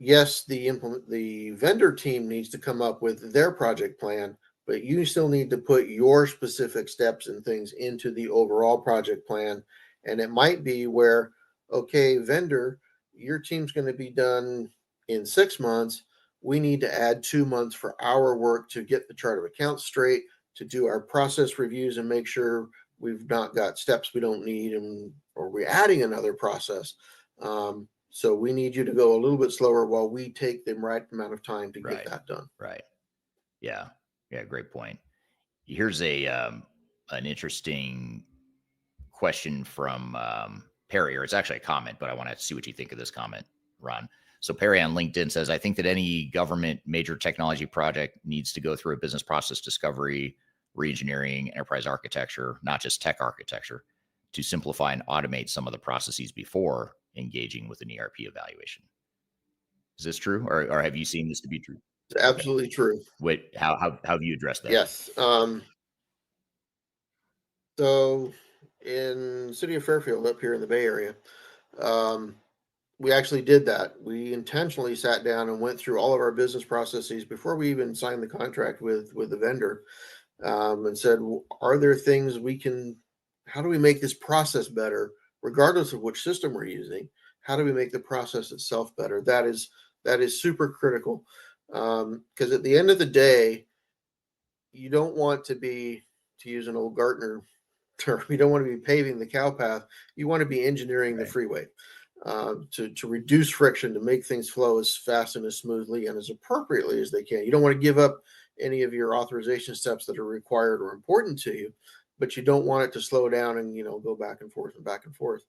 yes, the vendor team needs to come up with their project plan, but you still need to put your specific steps and things into the overall project plan. And it might be where, okay, vendor, your team's going to be done in 6 months. We need to add 2 months for our work to get the chart of accounts straight, to do our process reviews and make sure we've not got steps we don't need, or we're adding another process. So we need you to go a little bit slower while we take the right amount of time to get that done. Right. Yeah. Yeah. Great point. Here's an interesting question from Perry, or it's actually a comment, but I want to see what you think of this comment, Ron. So Perry on LinkedIn says, I think that any government major technology project needs to go through a business process discovery, reengineering, enterprise architecture, not just tech architecture, to simplify and automate some of the processes before engaging with an ERP evaluation. Is this true, or have you seen this to be true? It's absolutely true. How have you addressed that? Yes. So in the city of Fairfield, up here in the Bay Area, we actually did that. We intentionally sat down and went through all of our business processes before we even signed the contract with the vendor, and said, are there things how do we make this process better, regardless of which system we're using? How do we make the process itself better? That is super critical, because at the end of the day, you don't want to be, to use an old Gartner term, you don't want to be paving the cow path. You want to be engineering the freeway, to reduce friction, to make things flow as fast and as smoothly and as appropriately as they can. You don't want to give up any of your authorization steps that are required or important to you, but you don't want it to slow down and go back and forth and back and forth.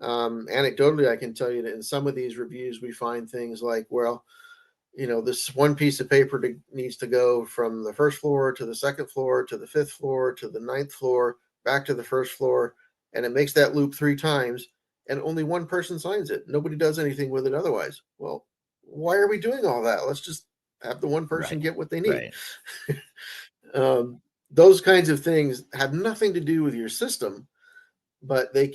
Anecdotally, I can tell you that in some of these reviews, we find things like, well, this one piece of paper needs to go from the first floor to the second floor to the fifth floor to the ninth floor, back to the first floor, and it makes that loop 3 times, and only one person signs it. Nobody does anything with it otherwise. Well, why are we doing all that? Let's just have the one person get what they need. Those kinds of things have nothing to do with your system, but they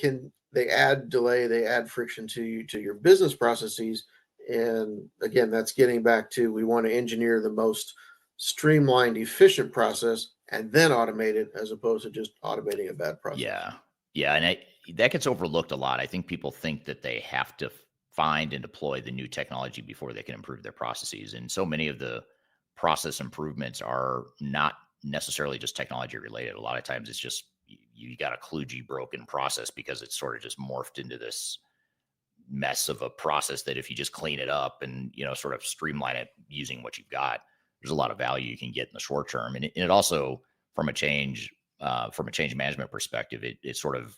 add delay, they add friction to your business processes. And again, that's getting back to, we want to engineer the most streamlined, efficient process and then automate it, as opposed to just automating a bad process. Yeah. And that gets overlooked a lot. I think people think that they have to find and deploy the new technology before they can improve their processes. And so many of the process improvements are not necessarily just technology related. A lot of times it's just, you got a kludgy broken process because it's sort of just morphed into this mess of a process that if you just clean it up and, sort of streamline it using what you've got, there's a lot of value you can get in the short term. And it also, from a change management perspective, it sort of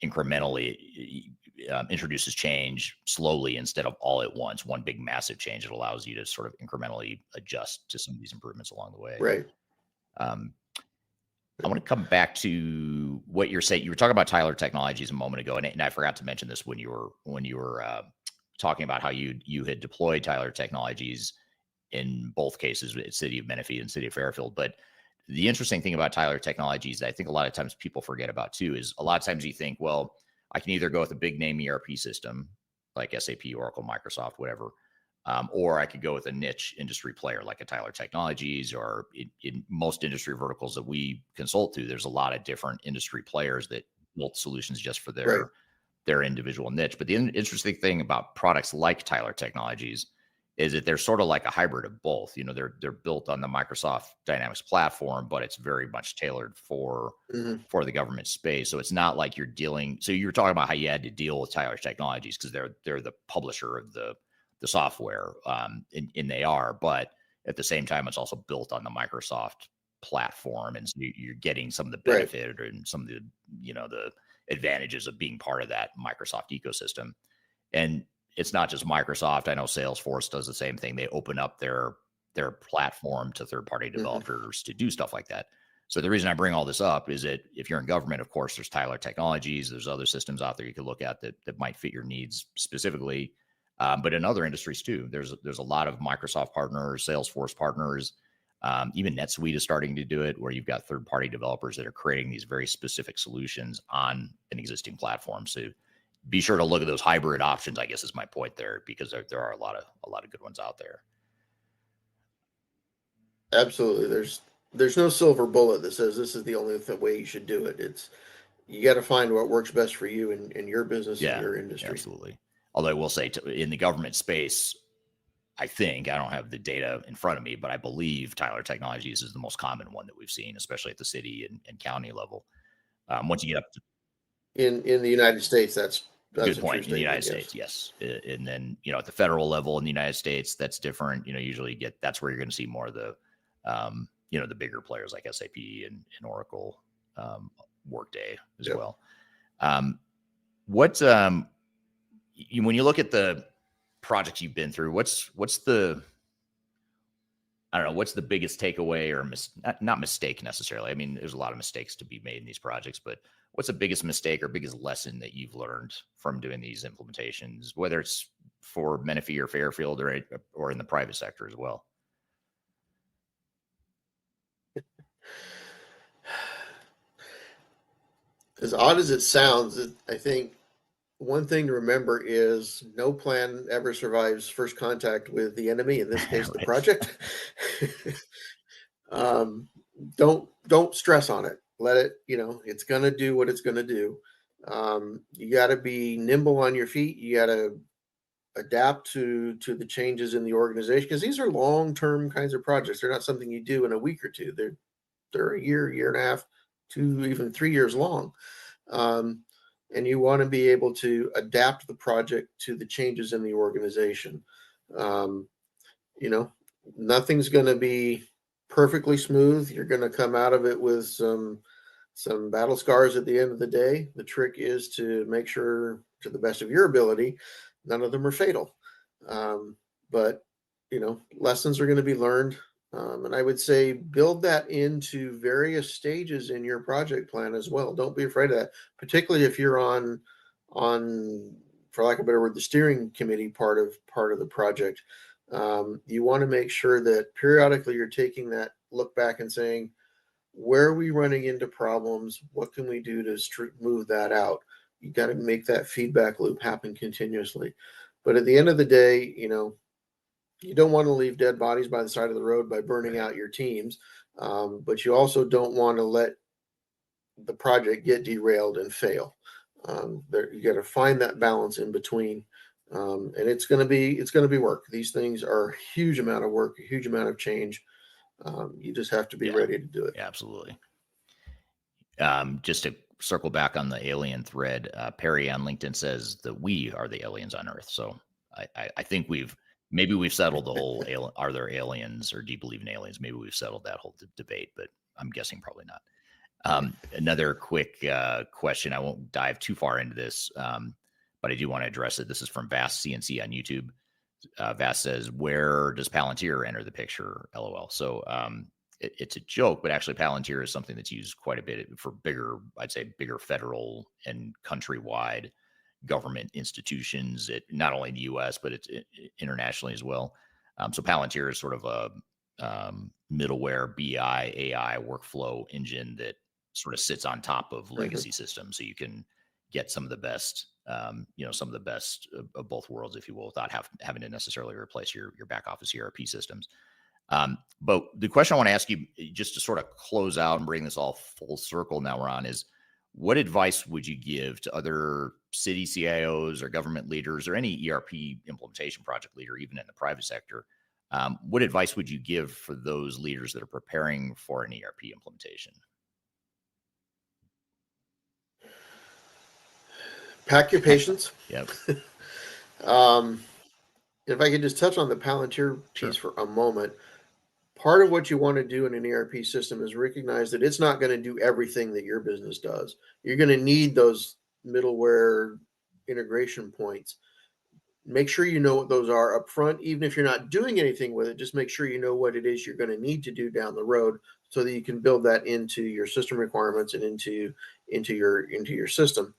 incrementally introduces change slowly instead of all at once, one big massive change. It allows you to sort of incrementally adjust to some of these improvements along the way. Right. I want to come back to what you're saying. You were talking about Tyler Technologies a moment ago, and I forgot to mention this when you were talking about how you had deployed Tyler Technologies in both cases, City of Menifee and City of Fairfield. But the interesting thing about Tyler Technologies that I think a lot of times people forget about too is a lot of times you think, well, I can either go with a big name ERP system like SAP, Oracle, Microsoft, whatever, or I could go with a niche industry player like a Tyler Technologies, or in most industry verticals that we consult to, there's a lot of different industry players that build solutions just for their individual niche. But the interesting thing about products like Tyler Technologies is that they're sort of like a hybrid of both. They're built on the Microsoft Dynamics platform, but it's very much tailored for the government space. So it's not like you're dealing. So you were talking about how you had to deal with Tyler Technologies because they're the publisher of the software, and they are, but at the same time, it's also built on the Microsoft platform, and so you're getting some of the benefit and some of the the advantages of being part of that Microsoft ecosystem. And it's not just Microsoft. I know Salesforce does the same thing. They open up their platform to third-party developers to do stuff like that. So the reason I bring all this up is that if you're in government, of course, there's Tyler Technologies. There's other systems out there you could look at that might fit your needs specifically. But in other industries too, there's a lot of Microsoft partners, Salesforce partners, even NetSuite is starting to do it, where you've got third-party developers that are creating these very specific solutions on an existing platform. So be sure to look at those hybrid options, I guess is my point there, because there are a lot of good ones out there. Absolutely. There's no silver bullet that says this is the only way you should do it. you got to find what works best for you in your business and your industry. Absolutely. Although I will say, in the government space, I don't have the data in front of me, but I believe Tyler Technologies is the most common one that we've seen, especially at the city and county level. Once you get up to in the United States, that's good point. In the United States, yes. And then, at the federal level in the United States, that's different. Usually that's where you're going to see more of the, the bigger players like SAP and Oracle, Workday as well. When you look at the projects you've been through, what's the biggest takeaway or not mistake necessarily? I mean, there's a lot of mistakes to be made in these projects, but what's the biggest mistake or biggest lesson that you've learned from doing these implementations, whether it's for Menifee or Fairfield or in the private sector as well? As odd as it sounds, I think one thing to remember is no plan ever survives first contact with the enemy, in this case, the project. Don't stress on it. Let it, it's going to do what it's going to do. You got to be nimble on your feet. You got to adapt to the changes in the organization, because these are long-term kinds of projects. They're not something you do in a week or two. They're a year and a half, 2, even 3 years long. And you want to be able to adapt the project to the changes in the organization. Nothing's going to be perfectly smooth. You're going to come out of it with some battle scars at the end of the day. The trick is to make sure, to the best of your ability, none of them are fatal. But lessons are going to be learned. And I would say build that into various stages in your project plan as well. Don't be afraid of that, particularly if you're on, for lack of a better word, the steering committee part of the project. You want to make sure that periodically you're taking that look back and saying, where are we running into problems? What can we do to move that out? You got to make that feedback loop happen continuously. But at the end of the day, you don't want to leave dead bodies by the side of the road by burning out your teams. But you also don't want to let the project get derailed and fail. You got to find that balance in between. And it's going to be work. These things are a huge amount of work, a huge amount of change. You just have to be ready to do it. Absolutely. Just to circle back on the alien thread, Perry on LinkedIn says that we are the aliens on Earth. So I think we've settled the whole are there aliens, or do you believe in aliens? Maybe we've settled that whole debate, but I'm guessing probably not. Another quick question. I won't dive too far into this, but I do want to address it. This is from Vast CNC on YouTube. Vast says, where does Palantir enter the picture? LOL. So it's a joke, but actually Palantir is something that's used quite a bit for bigger federal and countrywide government institutions, not only in the US, but it's internationally as well. So Palantir is sort of a middleware BI AI workflow engine that sort of sits on top of legacy systems. So you can get some of the best, some of the best of both worlds, if you will, without having to necessarily replace your back office ERP systems. But the question I want to ask you, just to sort of close out and bring this all full circle now we're on, is what advice would you give to other city CIOs or government leaders or any ERP implementation project leader, even in the private sector? What advice would you give for those leaders that are preparing for an ERP implementation? Pack your patience. Yep. If I could just touch on the Palantir piece for a moment. Part of what you want to do in an ERP system is recognize that it's not going to do everything that your business does. You're going to need those middleware integration points. Make sure you know what those are up front. Even if you're not doing anything with it, just make sure you know what it is you're going to need to do down the road, so that you can build that into your system requirements and into your system.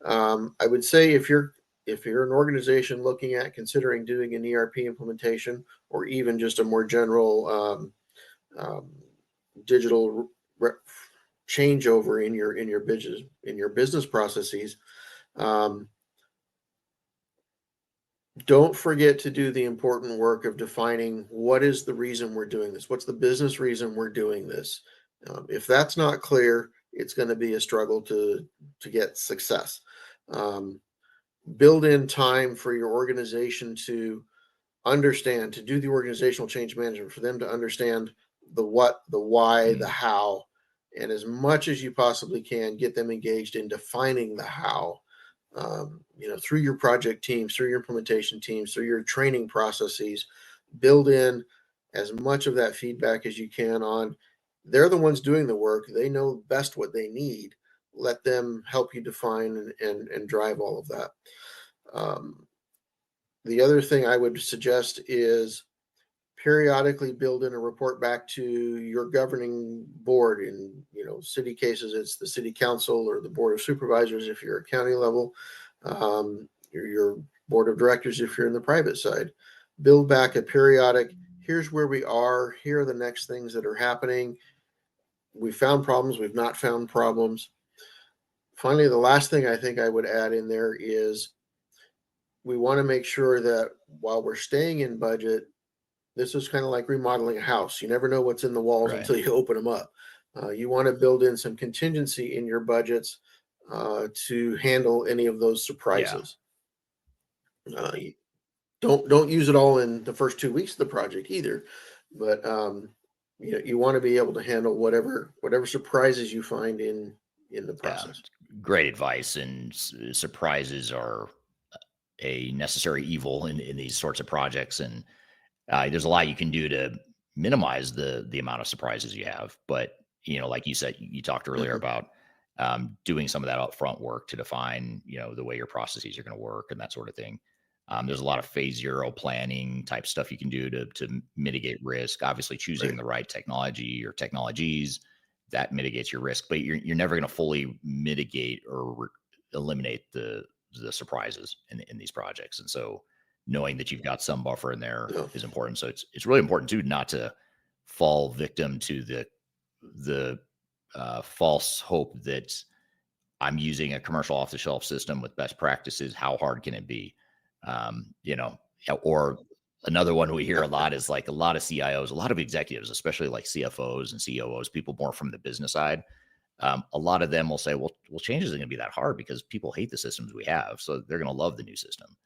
I would say if you're an organization looking at considering doing an ERP implementation, or even just a more general digital changeover in your business processes, don't forget to do the important work of defining what is the reason we're doing this. What's the business reason we're doing this? If that's not clear, it's going to be a struggle to get success. Build in time for your organization to understand, to do the organizational change management, for them to understand the what, the why, the how, and as much as you possibly can, get them engaged in defining the how, through your project teams, through your implementation teams, through your training processes. Build in as much of that feedback as you can on, they're the ones doing the work. They know best what they need. Let them help you define and drive all of that. The other thing I would suggest is periodically build in a report back to your governing board. In city cases, it's the city council or the board of supervisors if you're at county level, your board of directors if you're in the private side. Build back a periodic, here's where we are, here are the next things that are happening. We found problems, we've not found problems. Finally, the last thing I think I would add in there is we want to make sure that while we're staying in budget, this is kind of like remodeling a house. You never know what's in the walls until you open them up. You want to build in some contingency in your budgets to handle any of those surprises. Don't use it all in the first 2 weeks of the project either, but you want to be able to handle whatever surprises you find in the process. Great advice, and surprises are a necessary evil in these sorts of projects, and there's a lot you can do to minimize the amount of surprises you have. But like you said, you talked earlier about doing some of that upfront work to define the way your processes are going to work and that sort of thing. There's a lot of phase zero planning type stuff you can do to mitigate risk. Obviously, choosing the right technology or technologies that mitigates your risk, but you're never going to fully mitigate or eliminate the surprises in these projects. And so knowing that you've got some buffer in there is important. So it's really important too, not to fall victim to the false hope that I'm using a commercial off the shelf system with best practices. How hard can it be? Or another one we hear a lot is like a lot of CIOs, a lot of executives, especially like CFOs and COOs, people more from the business side. A lot of them will say, well, change isn't going to be that hard because people hate the systems we have. So they're going to love the new system.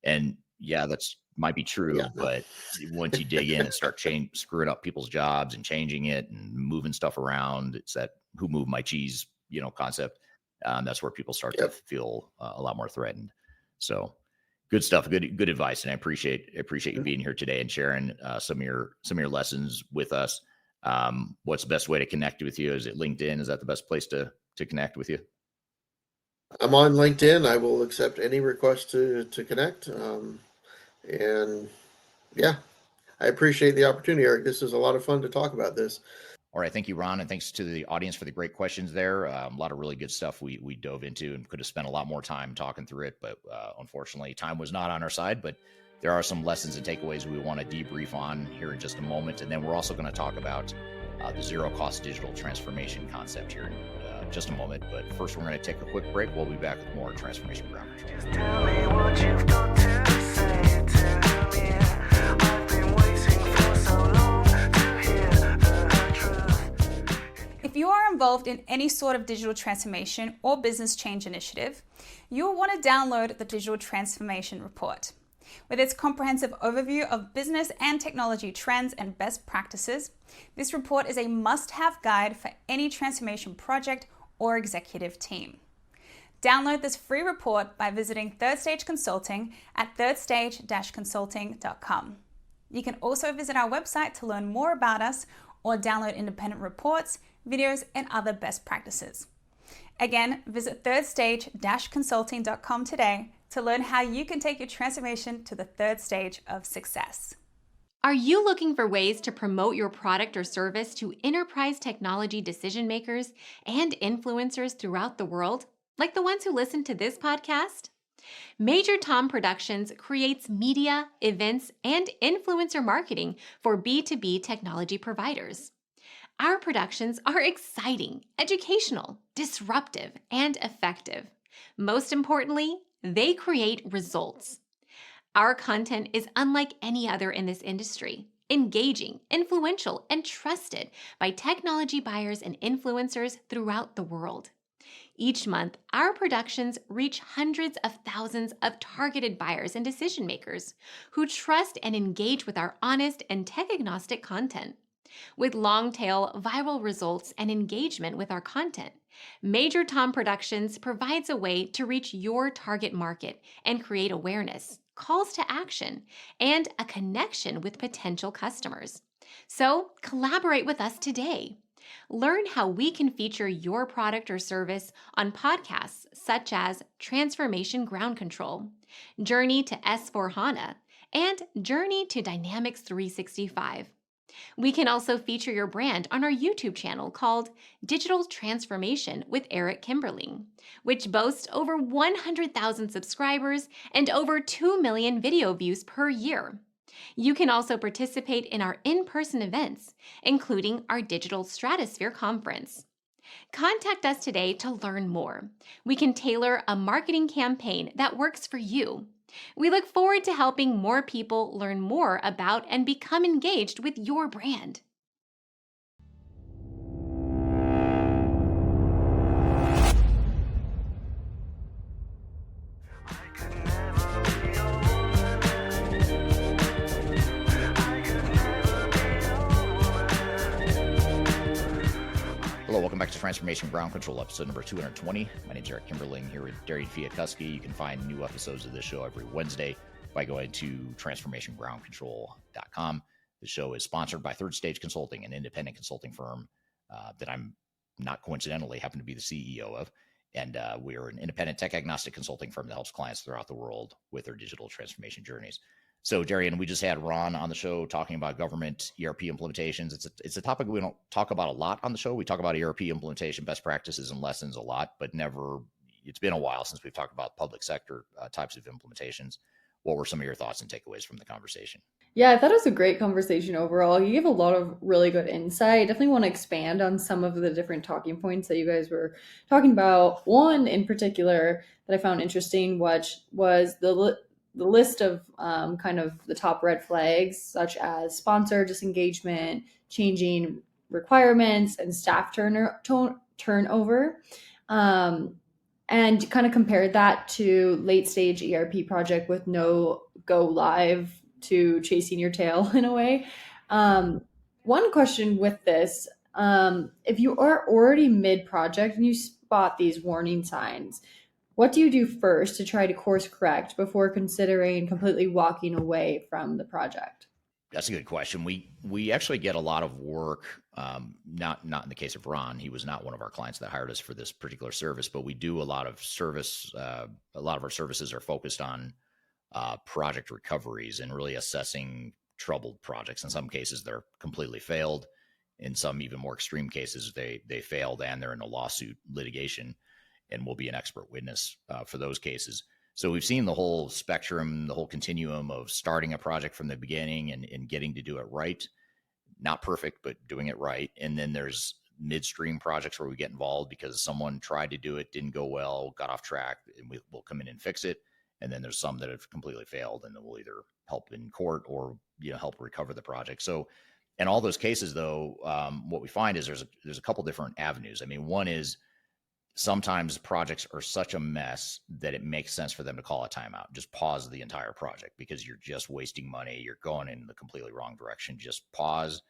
And that's might be true, but once you dig in and start screwing up people's jobs and changing it and moving stuff around, it's that who moved my cheese, concept. That's where people start to feel a lot more threatened. So good stuff. Good advice. And I appreciate you being here today and sharing some of your lessons with us. What's the best way to connect with you? Is it LinkedIn? Is that the best place to connect with you? I'm on LinkedIn. I will accept any request to connect. And I appreciate the opportunity, Eric. This is a lot of fun to talk about this. All right. Thank you, Ron. And thanks to the audience for the great questions there. A lot of really good stuff we dove into and could have spent a lot more time talking through it. But unfortunately, time was not on our side. But there are some lessons and takeaways we want to debrief on here in just a moment. And then we're also going to talk about the zero-cost digital transformation concept here in just a moment. But first, we're going to take a quick break. We'll be back with more Transformation Ground Control. Just tell me what you've got to say to me. I've been waiting for so long to hear the truth. If you are involved in any sort of digital transformation or business change initiative, you will want to download the Digital Transformation Report. With its comprehensive overview of business and technology trends and best practices, this report is a must-have guide for any transformation project or executive team. Download this free report by visiting Third Stage Consulting at thirdstage-consulting.com. You can also visit our website to learn more about us or download independent reports, videos, and other best practices. Again, visit thirdstage-consulting.com today to learn how you can take your transformation to the third stage of success. Are you looking for ways to promote your product or service to enterprise technology decision makers and influencers throughout the world, like the ones who listen to this podcast? Major Tom Productions creates media, events, and influencer marketing for B2B technology providers. Our productions are exciting, educational, disruptive, and effective. Most importantly, they create results. Our content is unlike any other in this industry. engaging, influential, and trusted by technology buyers and influencers throughout the world. Each month, our productions reach hundreds of thousands of targeted buyers and decision makers who trust and engage with our honest and tech-agnostic content. With long-tail viral results and engagement with our content, Major Tom Productions provides a way to reach your target market and create awareness, calls to action, and a connection with potential customers. So, collaborate with us today. Learn how we can feature your product or service on podcasts such as Transformation Ground Control, Journey to S/4HANA, and Journey to Dynamics 365. We can also feature your brand on our YouTube channel called Digital Transformation with Eric Kimberling, which boasts over 100,000 subscribers and over 2 million video views per year. You can also participate in our in-person events, including our Digital Stratosphere Conference. Contact us today to learn more. We can tailor a marketing campaign that works for you. We look forward to helping more people learn more about and become engaged with your brand. Hello, welcome back to Transformation Ground Control, episode number 220. My name is Eric Kimberling here with Darian Chwialkowski. You can find new episodes of this show every Wednesday by going to transformationgroundcontrol.com. The show is sponsored by Third Stage Consulting, an independent consulting firm that I'm not coincidentally happen to be the CEO of. And we are an independent tech agnostic consulting firm that helps clients throughout the world with their digital transformation journeys. So, Darian, we just had Ron on the show talking about government ERP implementations. It's a topic we don't talk about a lot on the show. We talk about ERP implementation, best practices, and lessons a lot, but never. It's been a while since we've talked about public sector types of implementations. What were some of your thoughts and takeaways from the conversation? Yeah, I thought it was a great conversation overall. You gave a lot of really good insight. Definitely want to expand on some of the different talking points that you guys were talking about. One in particular that I found interesting, which was the list of kind of the top red flags, such as sponsor disengagement, changing requirements, and staff turnover. And kind of compared that to late stage ERP project with no go live to chasing your tail in a way. One question with this, if you are already mid project and you spot these warning signs, what do you do first to try to course correct before considering completely walking away from the project? That's a good question. We actually get a lot of work, not in the case of Ron. He was not one of our clients that hired us for this particular service, but we do a lot of service. A lot of our services are focused on project recoveries and really assessing troubled projects. In some cases, they're completely failed. In some even more extreme cases, they failed and they're in a lawsuit litigation, and we'll be an expert witness for those cases. So we've seen the whole spectrum, the whole continuum of starting a project from the beginning and getting to do it right. Not perfect, but doing it right. And then there's midstream projects where we get involved because someone tried to do it, didn't go well, got off track, and we'll come in and fix it. And then there's some that have completely failed, and then we'll either help in court or help recover the project. So in all those cases, though, what we find is there's a couple different avenues. I mean, one is sometimes projects are such a mess that it makes sense for them to call a timeout. Just pause the entire project because you're just wasting money. You're going in the completely wrong direction. Just pause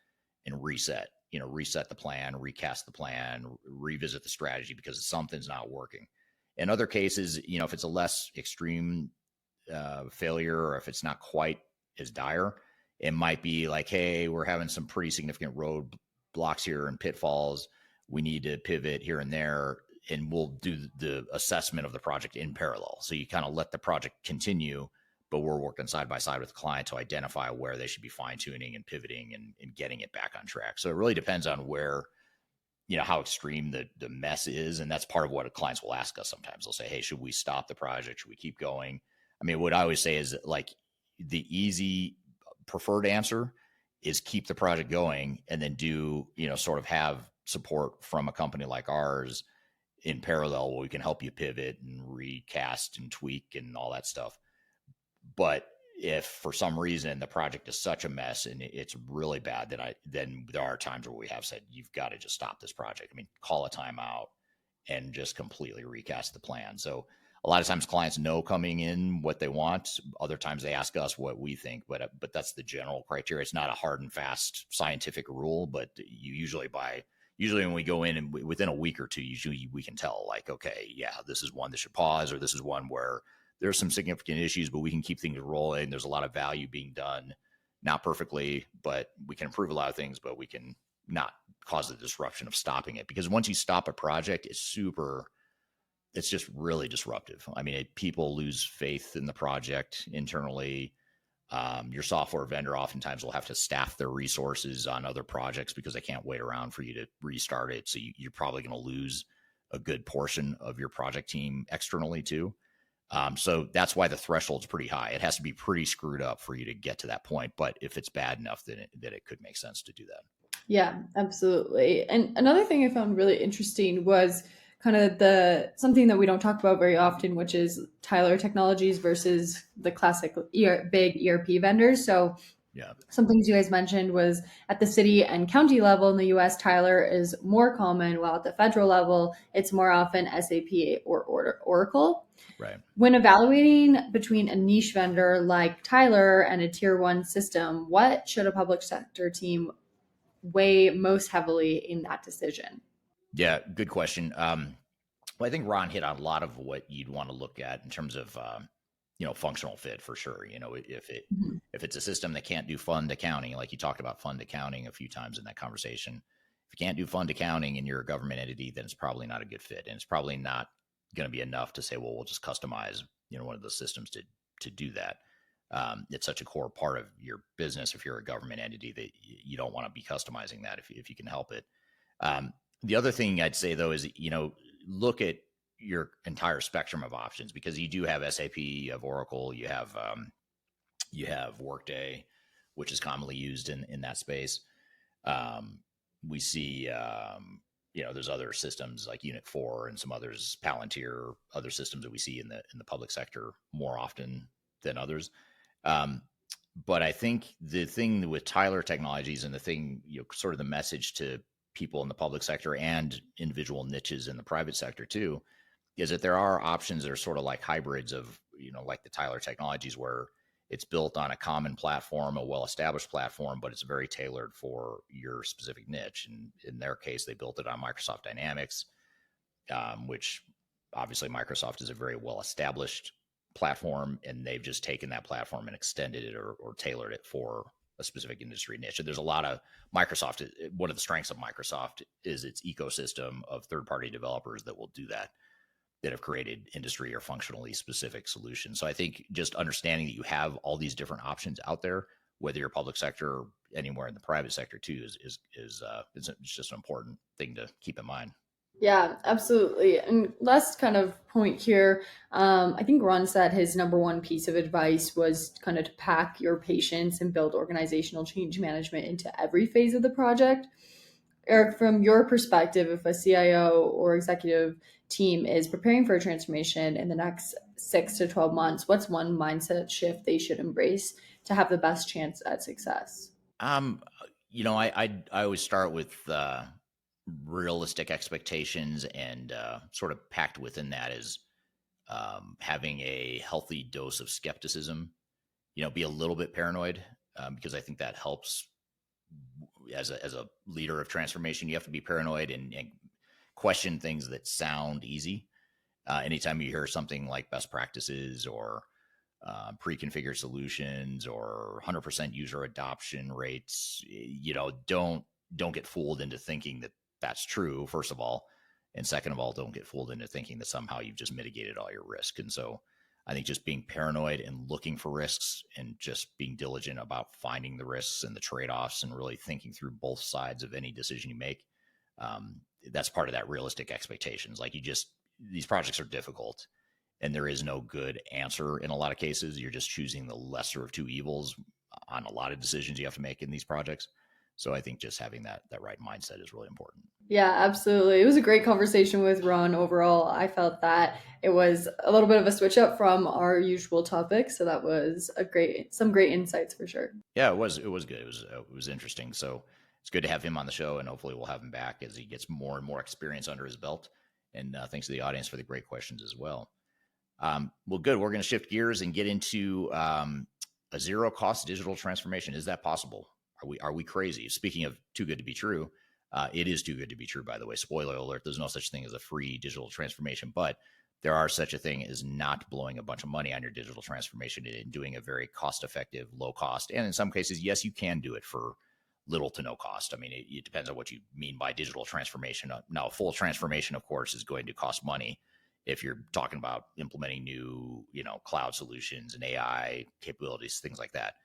and reset. Reset the plan, recast the plan, revisit the strategy because something's not working. In other cases, if it's a less extreme failure or if it's not quite as dire, it might be like, hey, we're having some pretty significant road blocks here and pitfalls. We need to pivot here and there, and we'll do the assessment of the project in parallel. So you kind of let the project continue, but we're working side by side with the client to identify where they should be fine tuning and pivoting and getting it back on track. So it really depends on where, how extreme the mess is. And that's part of what clients will ask us sometimes. They'll say, hey, should we stop the project? Should we keep going? I mean, what I always say is like the easy preferred answer is keep the project going and then do, sort of have support from a company like ours in parallel where we can help you pivot and recast and tweak and all that stuff. But if for some reason the project is such a mess and it's really bad, then there are times where we have said, you've got to just stop this project. I mean, call a timeout and just completely recast the plan. So a lot of times clients know coming in what they want. Other times they ask us what we think, but that's the general criteria. It's not a hard and fast scientific rule, but you usually when we go in and within a week or two, usually we can tell like, okay, yeah, this is one that should pause, or this is one where there's some significant issues, but we can keep things rolling. There's a lot of value being done, not perfectly, but we can improve a lot of things, but we can not cause the disruption of stopping it. Because once you stop a project, it's just really disruptive. I mean, people lose faith in the project internally. Your software vendor oftentimes will have to staff their resources on other projects because they can't wait around for you to restart it. So you're probably going to lose a good portion of your project team externally too. So that's why the threshold's pretty high. It has to be pretty screwed up for you to get to that point. But if it's bad enough, then it could make sense to do that. Yeah, absolutely. And another thing I found really interesting was kind of something that we don't talk about very often, which is Tyler Technologies versus the classic big ERP vendors. So yeah, some things you guys mentioned was at the city and county level in the US, Tyler is more common, while at the federal level, it's more often SAP or Oracle. Right. When evaluating between a niche vendor like Tyler and a tier one system, what should a public sector team weigh most heavily in that decision? Yeah, good question. Well, I think Ron hit on a lot of what you'd want to look at in terms of functional fit for sure. If it's a system that can't do fund accounting, like you talked about fund accounting a few times in that conversation, if you can't do fund accounting and you're a government entity, then it's probably not a good fit, and it's probably not going to be enough to say, well, we'll just customize one of the systems to do that. It's such a core part of your business if you're a government entity that you don't want to be customizing that if you can help it. The other thing I'd say though is look at your entire spectrum of options, because you do have SAP, you have Oracle, you have Workday, which is commonly used in that space. We see there's other systems like Unit 4 and some others, Palantir, other systems that we see in the public sector more often than others. But I think the thing with Tyler Technologies and the thing, sort of the message to people in the public sector and individual niches in the private sector too, is that there are options that are sort of like hybrids of, like the Tyler Technologies, where it's built on a common platform, a well-established platform, but it's very tailored for your specific niche. And in their case, they built it on Microsoft Dynamics, which obviously Microsoft is a very well-established platform, and they've just taken that platform and extended it or tailored it for a specific industry niche. And there's a lot of Microsoft. One of the strengths of Microsoft is its ecosystem of third-party developers that will do that have created industry or functionally specific solutions. So I think just understanding that you have all these different options out there, whether you're public sector or anywhere in the private sector too, is just an important thing to keep in mind. Yeah, absolutely. And last kind of point here, I think Ron said his number one piece of advice was kind of to pack your patience and build organizational change management into every phase of the project. Eric, from your perspective, if a CIO or executive team is preparing for a transformation in the next 6 to 12 months, what's one mindset shift they should embrace to have the best chance at success? I always start with realistic expectations, and sort of packed within that is having a healthy dose of skepticism. Be a little bit paranoid, because I think that helps as a leader of transformation. You have to be paranoid and question things that sound easy. Anytime you hear something like best practices or pre-configured solutions or 100% user adoption rates, don't get fooled into thinking that that's true, first of all. And second of all, don't get fooled into thinking that somehow you've just mitigated all your risk. And so I think just being paranoid and looking for risks and just being diligent about finding the risks and the trade-offs and really thinking through both sides of any decision you make, that's part of that realistic expectations. Like these projects are difficult, and there is no good answer in a lot of cases. You're just choosing the lesser of two evils on a lot of decisions you have to make in these projects. So I think just having that right mindset is really important. Yeah, absolutely. It was a great conversation with Ron overall. I felt that it was a little bit of a switch up from our usual topics. So that was some great insights for sure. Yeah, it was good. It was interesting. So it's good to have him on the show, and hopefully we'll have him back as he gets more and more experience under his belt. And thanks to the audience for the great questions as well. Well, good. We're going to shift gears and get into a zero cost digital transformation. Is that possible? Are we crazy? Speaking of too good to be true, it is too good to be true, by the way. Spoiler alert, there's no such thing as a free digital transformation, but there are such a thing as not blowing a bunch of money on your digital transformation and doing a very cost-effective, low-cost, and in some cases, yes, you can do it for little to no cost. I mean, it depends on what you mean by digital transformation. Now, a full transformation, of course, is going to cost money if you're talking about implementing new, cloud solutions and AI capabilities, things like that.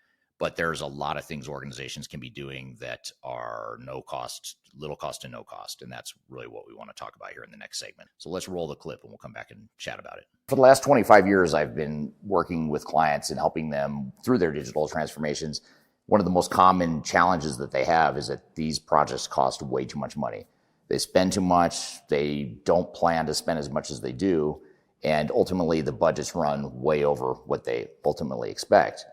But there's a lot of things organizations can be doing that are no cost, little cost to no cost. And that's really what we want to talk about here in the next segment. So let's roll the clip and we'll come back and chat about it. For the last 25 years, I've been working with clients and helping them through their digital transformations. One of the most common challenges that they have is that these projects cost way too much money. They spend too much. They don't plan to spend as much as they do. And ultimately, the budgets run way over what they ultimately expect.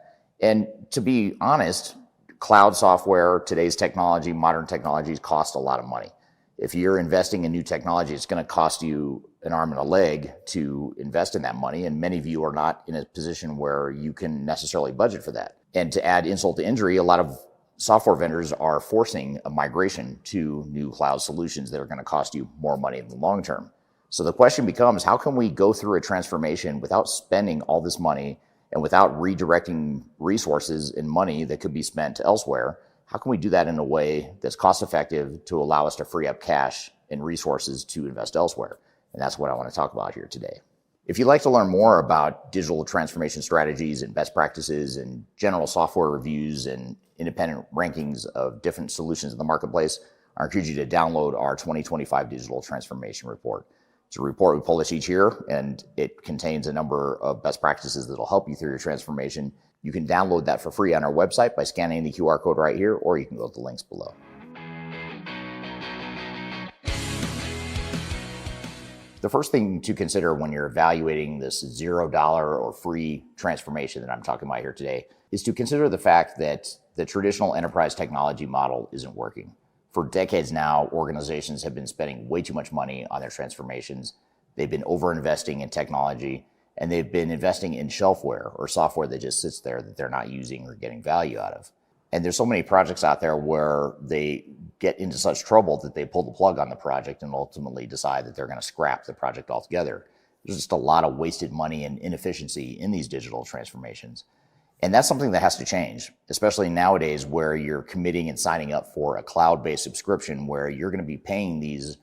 And to be honest, cloud software, today's technology, modern technologies cost a lot of money. If you're investing in new technology, it's going to cost you an arm and a leg to invest in that money. And many of you are not in a position where you can necessarily budget for that. And to add insult to injury, a lot of software vendors are forcing a migration to new cloud solutions that are going to cost you more money in the long term. So the question becomes, how can we go through a transformation without spending all this money and without redirecting resources and money that could be spent elsewhere? How can we do that in a way that's cost effective to allow us to free up cash and resources to invest elsewhere? And that's what I want to talk about here today. If you'd like to learn more about digital transformation strategies and best practices and general software reviews and independent rankings of different solutions in the marketplace, I encourage you to download our 2025 Digital Transformation Report. It's a report we publish each year, and it contains a number of best practices that will help you through your transformation. You can download that for free on our website by scanning the QR code right here, or you can go to the links below. The first thing to consider when you're evaluating this $0 or free transformation that I'm talking about here today is to consider the fact that the traditional enterprise technology model isn't working. For decades now, organizations have been spending way too much money on their transformations. They've been over-investing in technology, and they've been investing in shelfware or software that just sits there that they're not using or getting value out of. And there's so many projects out there where they get into such trouble that they pull the plug on the project and ultimately decide that they're going to scrap the project altogether. There's just a lot of wasted money and inefficiency in these digital transformations. And that's something that has to change, especially nowadays where you're committing and signing up for a cloud-based subscription where you're going to be paying these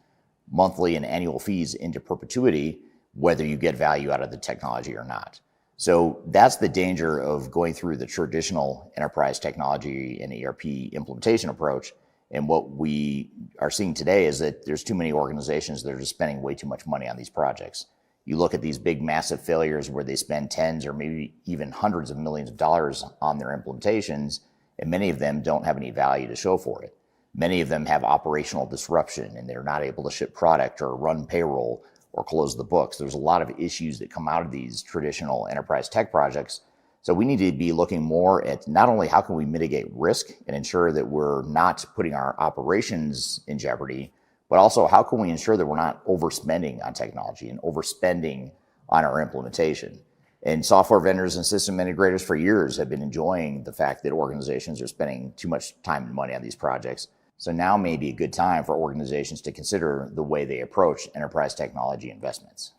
monthly and annual fees into perpetuity, whether you get value out of the technology or not. So that's the danger of going through the traditional enterprise technology and ERP implementation approach. And what we are seeing today is that there's too many organizations that are just spending way too much money on these projects. You look at these big, massive failures where they spend tens or maybe even hundreds of millions of dollars on their implementations, and many of them don't have any value to show for it. Many of them have operational disruption and they're not able to ship product or run payroll or close the books. There's a lot of issues that come out of these traditional enterprise tech projects. So we need to be looking more at not only how can we mitigate risk and ensure that we're not putting our operations in jeopardy, but also how can we ensure that we're not overspending on technology and overspending on our implementation. And software vendors and system integrators for years have been enjoying the fact that organizations are spending too much time and money on these projects. So now may be a good time for organizations to consider the way they approach enterprise technology investments.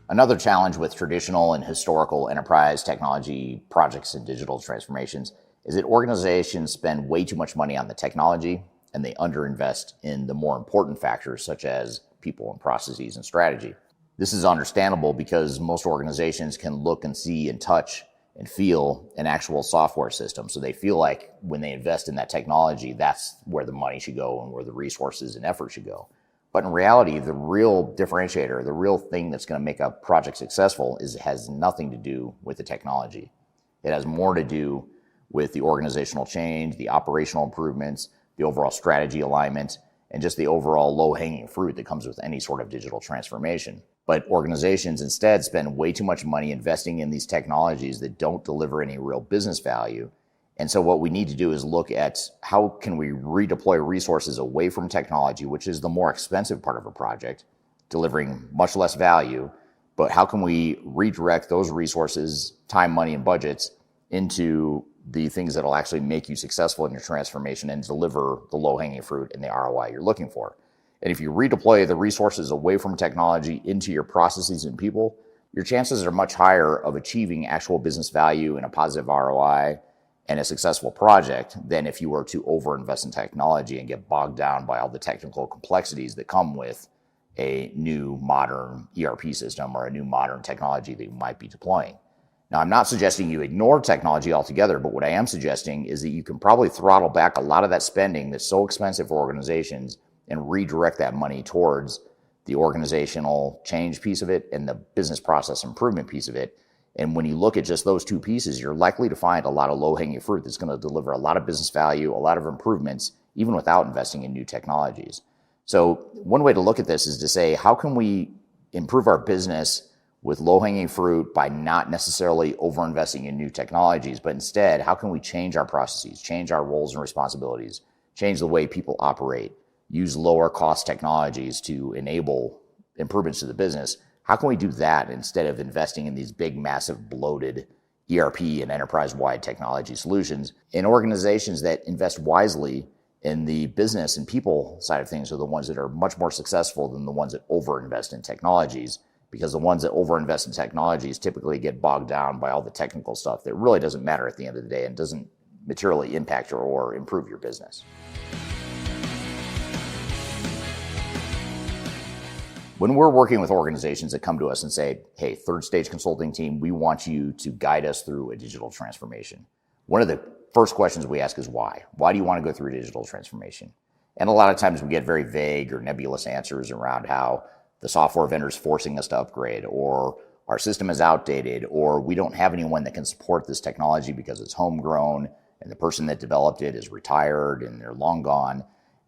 Another challenge with traditional and historical enterprise technology projects and digital transformations is that organizations spend way too much money on the technology and they underinvest in the more important factors such as people and processes and strategy. This is understandable because most organizations can look and see and touch and feel an actual software system. So they feel like when they invest in that technology, that's where the money should go and where the resources and effort should go. But in reality, the real differentiator, the real thing that's going to make a project successful has nothing to do with the technology. It has more to do with the organizational change, the operational improvements, the overall strategy alignment, and just the overall low-hanging fruit that comes with any sort of digital transformation. But organizations instead spend way too much money investing in these technologies that don't deliver any real business value. And so what we need to do is look at how can we redeploy resources away from technology, which is the more expensive part of a project, delivering much less value, but how can we redirect those resources, time, money, and budgets into the things that will actually make you successful in your transformation and deliver the low-hanging fruit and the ROI you're looking for. And if you redeploy the resources away from technology into your processes and people, your chances are much higher of achieving actual business value and a positive ROI and a successful project than if you were to overinvest in technology and get bogged down by all the technical complexities that come with a new modern ERP system or a new modern technology that you might be deploying. Now, I'm not suggesting you ignore technology altogether, but what I am suggesting is that you can probably throttle back a lot of that spending that's so expensive for organizations and redirect that money towards the organizational change piece of it and the business process improvement piece of it. And when you look at just those two pieces, you're likely to find a lot of low-hanging fruit that's going to deliver a lot of business value, a lot of improvements, even without investing in new technologies. So one way to look at this is to say, how can we improve our business with low-hanging fruit by not necessarily over-investing in new technologies, but instead, how can we change our processes, change our roles and responsibilities, change the way people operate, use lower-cost technologies to enable improvements to the business? How can we do that instead of investing in these big, massive, bloated ERP and enterprise-wide technology solutions? And organizations that invest wisely in the business and people side of things are the ones that are much more successful than the ones that over-invest in technologies, because the ones that over-invest in technologies typically get bogged down by all the technical stuff that really doesn't matter at the end of the day and doesn't materially impact or improve your business. When we're working with organizations that come to us and say, hey, third stage consulting team, we want you to guide us through a digital transformation, one of the first questions we ask is why? Why do you want to go through a digital transformation? And a lot of times we get very vague or nebulous answers around how the software vendor's forcing us to upgrade, or our system is outdated, or we don't have anyone that can support this technology because it's homegrown and the person that developed it is retired and they're long gone.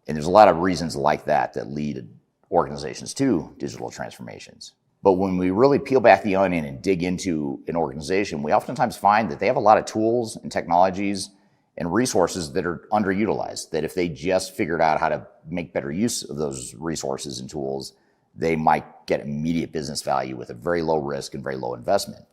And there's a lot of reasons like that that lead organizations to digital transformations. But when we really peel back the onion and dig into an organization, we oftentimes find that they have a lot of tools and technologies and resources that are underutilized, that if they just figured out how to make better use of those resources and tools, they might get immediate business value with a very low risk and very low investment.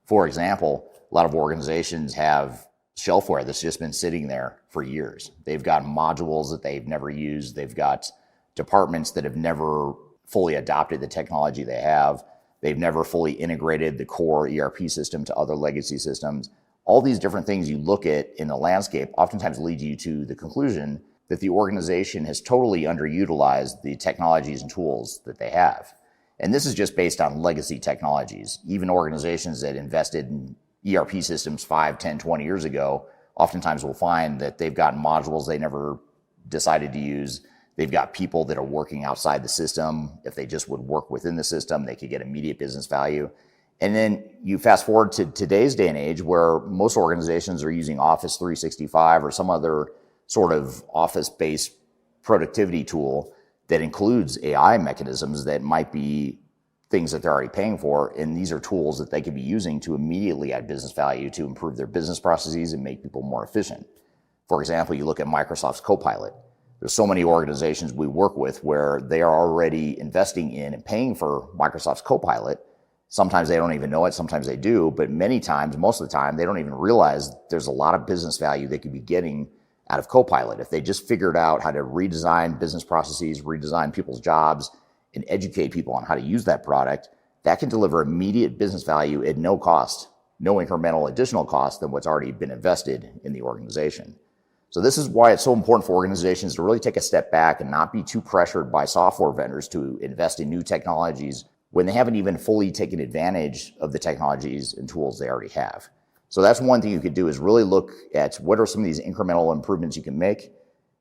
For example, a lot of organizations have shelfware that's just been sitting there for years. They've got modules that they've never used. They've got departments that have never fully adopted the technology they have. They've never fully integrated the core ERP system to other legacy systems. All these different things you look at in the landscape oftentimes lead you to the conclusion that the organization has totally underutilized the technologies and tools that they have. And this is just based on legacy technologies. Even organizations that invested in ERP systems 5, 10, 20 years ago, oftentimes will find that they've got modules they never decided to use. They've got people that are working outside the system. If they just would work within the system, they could get immediate business value. And then you fast forward to today's day and age where most organizations are using Office 365 or some other sort of office-based productivity tool that includes AI mechanisms that might be things that they're already paying for. And these are tools that they could be using to immediately add business value to improve their business processes and make people more efficient. For example, you look at Microsoft's Copilot. There's so many organizations we work with where they are already investing in and paying for Microsoft's Copilot. Sometimes they don't even know it, sometimes they do, but many times, most of the time, they don't even realize there's a lot of business value they could be getting out of Copilot. If they just figured out how to redesign business processes, redesign people's jobs, and educate people on how to use that product, that can deliver immediate business value at no cost, no incremental additional cost than what's already been invested in the organization. So this is why it's so important for organizations to really take a step back and not be too pressured by software vendors to invest in new technologies when they haven't even fully taken advantage of the technologies and tools they already have. So that's one thing you could do, is really look at what are some of these incremental improvements you can make,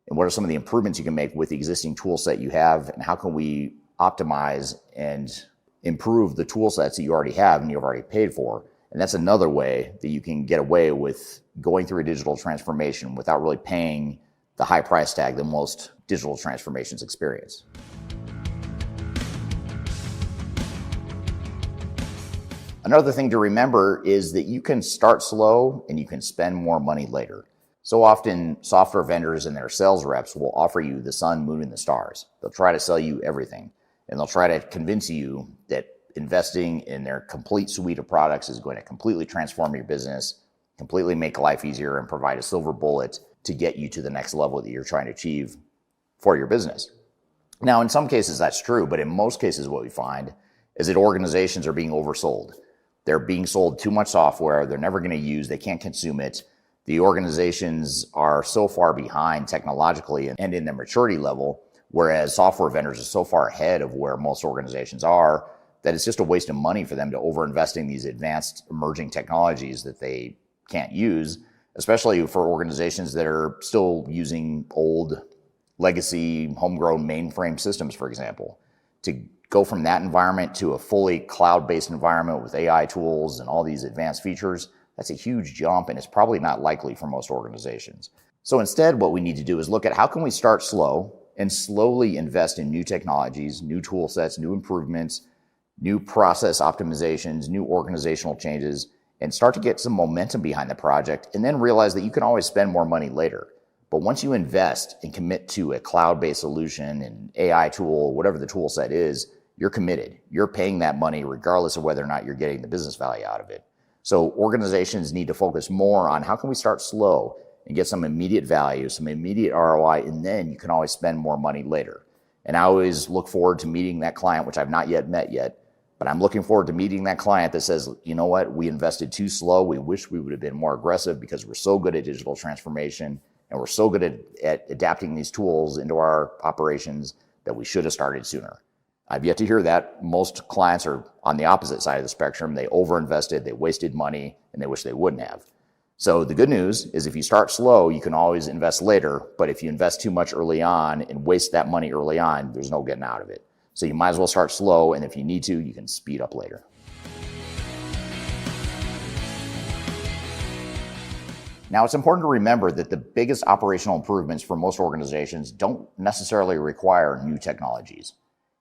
and what are some of the improvements you can make with the existing tool set you have, and how can we optimize and improve the tool sets that you already have and you've already paid for, And that's another way that you can get away with going through a digital transformation without really paying the high price tag that most digital transformations experience. Another thing to remember is that you can start slow and you can spend more money later. So often, software vendors and their sales reps will offer you the sun, moon, and the stars. They'll try to sell you everything, and they'll try to convince you that investing in their complete suite of products is going to completely transform your business, completely make life easier, and provide a silver bullet to get you to the next level that you're trying to achieve for your business. Now, in some cases, that's true, but in most cases, what we find is that organizations are being oversold. They're being sold too much software they're never going to use, they can't consume it. The organizations are so far behind technologically and in their maturity level, whereas software vendors are so far ahead of where most organizations are, that it's just a waste of money for them to overinvest in these advanced emerging technologies that they can't use, especially for organizations that are still using old legacy homegrown mainframe systems, for example. To go from that environment to a fully cloud-based environment with AI tools and all these advanced features, that's a huge jump, and it's probably not likely for most organizations. So instead, what we need to do is look at how can we start slow and slowly invest in new technologies, new tool sets, new improvements, new process optimizations, new organizational changes, and start to get some momentum behind the project, and then realize that you can always spend more money later. But once you invest and commit to a cloud-based solution, an AI tool, whatever the tool set is, you're committed. You're paying that money regardless of whether or not you're getting the business value out of it. So organizations need to focus more on how can we start slow and get some immediate value, some immediate ROI, and then you can always spend more money later. And I always look forward to meeting that client, which I've not yet met yet, but I'm looking forward to meeting that client that says, you know what, we invested too slow. We wish we would have been more aggressive because we're so good at digital transformation and we're so good at adapting these tools into our operations that we should have started sooner. I've yet to hear that. Most clients are on the opposite side of the spectrum. They overinvested, they wasted money, and they wish they wouldn't have. So the good news is if you start slow, you can always invest later. But if you invest too much early on and waste that money early on, there's no getting out of it. So you might as well start slow, and if you need to, you can speed up later. Now, it's important to remember that the biggest operational improvements for most organizations don't necessarily require new technologies.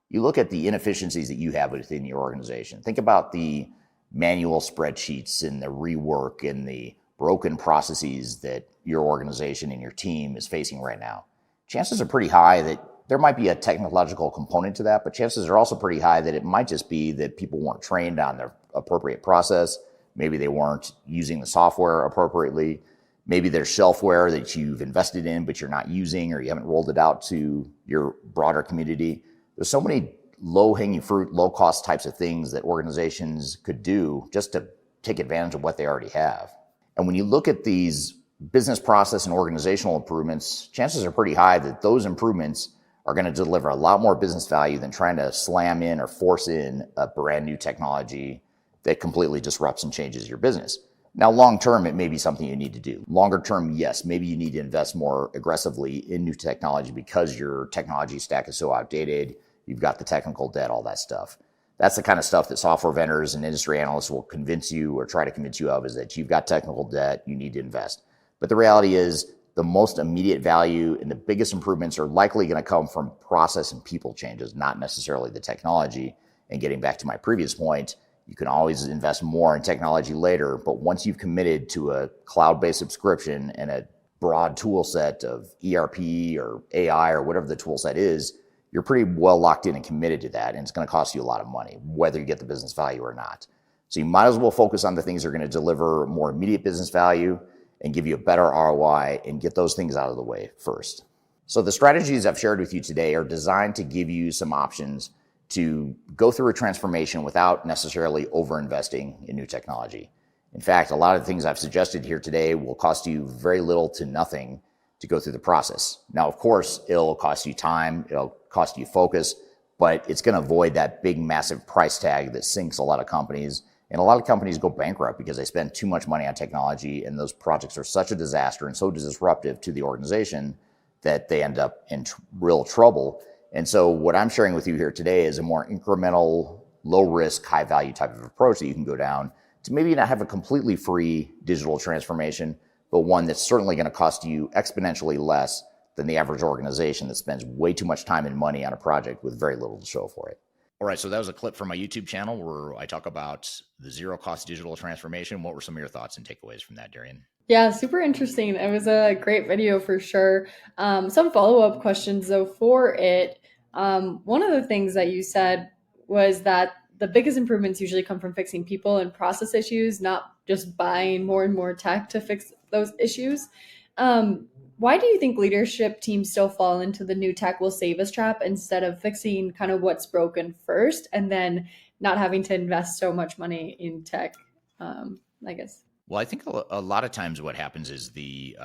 You look at the inefficiencies that you have within your organization. Think about the manual spreadsheets and the rework and the broken processes that your organization and your team is facing right now. Chances are pretty high that there might be a technological component to that, but chances are also pretty high that it might just be that people weren't trained on the appropriate process. Maybe they weren't using the software appropriately. Maybe there's shelfware that you've invested in, but you're not using, or you haven't rolled it out to your broader community. There's so many low-hanging fruit, low-cost types of things that organizations could do just to take advantage of what they already have. And when you look at these business process and organizational improvements, chances are pretty high that those improvements are going to deliver a lot more business value than trying to slam in or force in a brand new technology that completely disrupts and changes your business. Now, long-term, it may be something you need to do. Longer term, yes, maybe you need to invest more aggressively in new technology because your technology stack is so outdated. You've got the technical debt, all that stuff. That's the kind of stuff that software vendors and industry analysts will convince you or try to convince you of, is that you've got technical debt, you need to invest. But the reality is the most immediate value and the biggest improvements are likely going to come from process and people changes, not necessarily the technology. And getting back to my previous point, you can always invest more in technology later, but once you've committed to a cloud-based subscription and a broad tool set of ERP or AI or whatever the tool set is, you're pretty well locked in and committed to that, and it's going to cost you a lot of money, whether you get the business value or not. So you might as well focus on the things that are going to deliver more immediate business value and give you a better ROI, and get those things out of the way first. So the strategies I've shared with you today are designed to give you some options to go through a transformation without necessarily over-investing in new technology. In fact, a lot of the things I've suggested here today will cost you very little to nothing to go through the process. Now, of course, it'll cost you time, it'll cost you focus, but it's going to avoid that big, massive price tag that sinks a lot of companies. And a lot of companies go bankrupt because they spend too much money on technology, and those projects are such a disaster and so disruptive to the organization that they end up in real trouble. And so what I'm sharing with you here today is a more incremental, low risk, high value type of approach that you can go down to maybe not have a completely free digital transformation, but one that's certainly going to cost you exponentially less than the average organization that spends way too much time and money on a project with very little to show for it. All right, so that was a clip from my YouTube channel where I talk about the zero cost digital transformation. What were some of your thoughts and takeaways from that, Darian? Yeah, super interesting. It was a great video for sure. Some follow-up questions though for it. One of the things that you said was that the biggest improvements usually come from fixing people and process issues, not just buying more and more tech to fix those issues. Why do you think leadership teams still fall into the new tech will save us trap instead of fixing kind of what's broken first and then not having to invest so much money in tech, I guess? Well, I think a lot of times what happens is the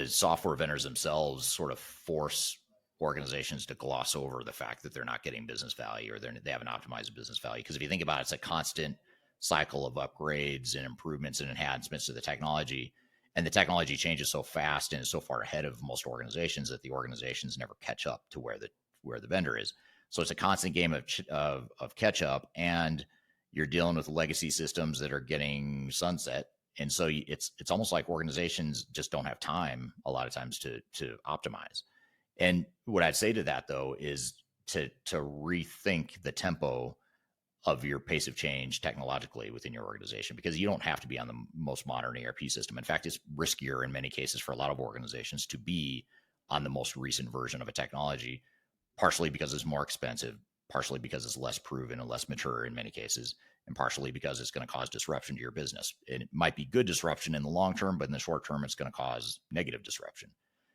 software vendors themselves sort of force organizations to gloss over the fact that they're not getting business value or they haven't optimized business value. Because if you think about it, it's a constant cycle of upgrades and improvements and enhancements to the technology. And the technology changes so fast and is so far ahead of most organizations that the organizations never catch up to where the vendor is. So it's a constant game of catch up, and you're dealing with legacy systems that are getting sunset. And so it's almost like organizations just don't have time a lot of times to optimize. And what I'd say to that though is to rethink the tempo of your pace of change technologically within your organization, because you don't have to be on the most modern ERP system. In fact, it's riskier in many cases for a lot of organizations to be on the most recent version of a technology, partially because it's more expensive, partially because it's less proven and less mature in many cases, and partially because it's going to cause disruption to your business. And it might be good disruption in the long term, but in the short term, it's going to cause negative disruption.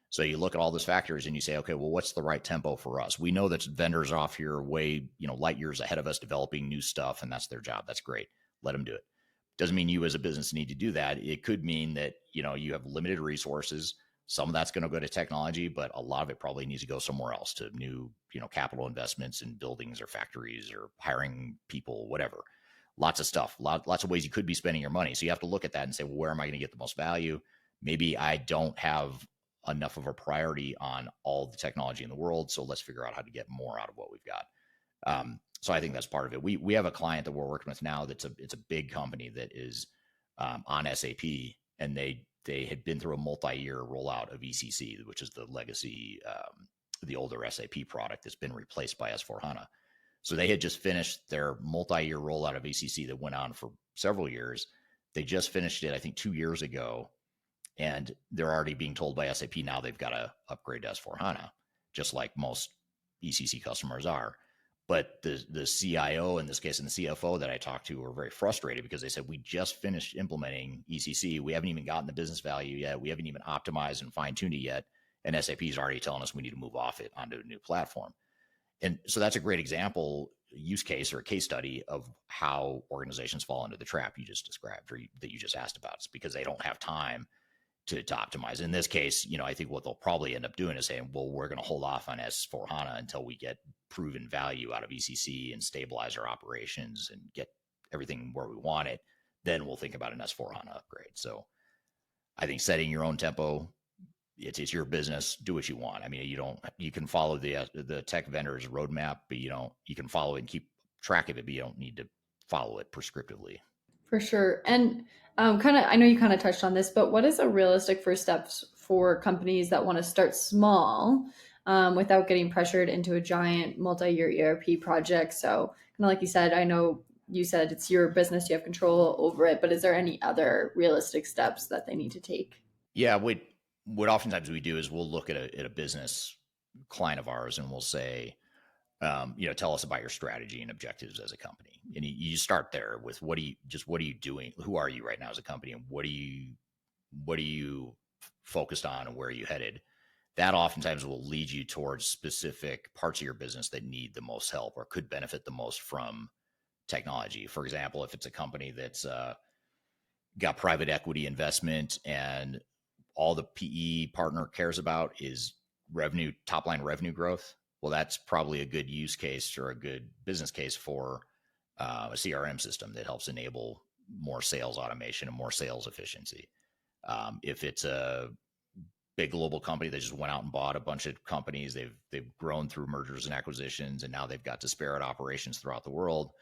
So you look at all those factors and you say, okay, well, what's the right tempo for us? We know that vendors are off here way, light years ahead of us developing new stuff, and that's their job. That's great. Let them do it. Doesn't mean you as a business need to do that. It could mean that, you have limited resources. Some of that's going to go to technology, but a lot of it probably needs to go somewhere else to new, capital investments in buildings or factories or hiring people, whatever. Lots of stuff, lots of ways you could be spending your money. So you have to look at that and say, well, where am I going to get the most value? Maybe I don't have enough of a priority on all the technology in the world. So let's figure out how to get more out of what we've got. So I think that's part of it. We have a client that we're working with now it's a big company that is on SAP, and they had been through a multi-year rollout of ECC, which is the legacy, the older SAP product that's been replaced by S/4HANA. So they had just finished their multi-year rollout of ECC that went on for several years. They just finished it, I think, 2 years ago. And they're already being told by SAP now they've got to upgrade to S/4HANA, just like most ECC customers are. But the CIO in this case and the CFO that I talked to were very frustrated because they said, we just finished implementing ECC. We haven't even gotten the business value yet. We haven't even optimized and fine-tuned it yet. And SAP is already telling us we need to move off it onto a new platform. And so that's a great example, use case or a case study of how organizations fall into the trap you just described or that you just asked about. It's because they don't have time to optimize. In this case, I think what they'll probably end up doing is saying, well, we're going to hold off on S/4HANA until we get proven value out of ECC and stabilize our operations and get everything where we want it. Then we'll think about an S/4HANA upgrade. So I think setting your own tempo, it's your business. Do what you want. I mean, you can follow the tech vendor's roadmap, but you can follow it and keep track of it, but you don't need to follow it prescriptively. For sure. And I know you kind of touched on this, but what is a realistic first steps for companies that want to start small without getting pressured into a giant multi-year ERP project? So kind of like you said, I know you said it's your business, you have control over it, but is there any other realistic steps that they need to take? Yeah, what oftentimes we do is we'll look at a business client of ours and we'll say, tell us about your strategy and objectives as a company. And you start there with what are you doing? Who are you right now as a company? And what are you focused on and where are you headed? That oftentimes will lead you towards specific parts of your business that need the most help or could benefit the most from technology. For example, if it's a company that's got private equity investment and all the PE partner cares about is top line revenue growth, well, that's probably a good use case or a good business case for a CRM system that helps enable more sales automation and more sales efficiency. If it's a big global company that just went out and bought a bunch of companies, they've grown through mergers and acquisitions, and now they've got disparate operations throughout the world,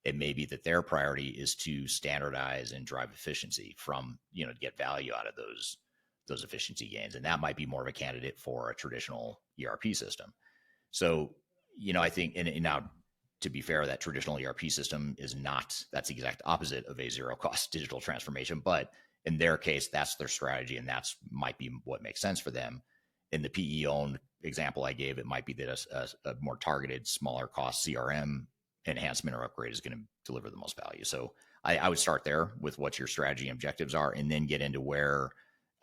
It may be that their priority is to standardize and drive efficiency from, to get value out of those efficiency gains. And that might be more of a candidate for a traditional ERP system. So, I think, and now to be fair, that traditional ERP system that's the exact opposite of a zero cost digital transformation. But in their case, that's their strategy, and that's might be what makes sense for them. In the PE owned example I gave, it might be that a more targeted, smaller cost CRM enhancement or upgrade is going to deliver the most value. So I would start there with what your strategy and objectives are, and then get into where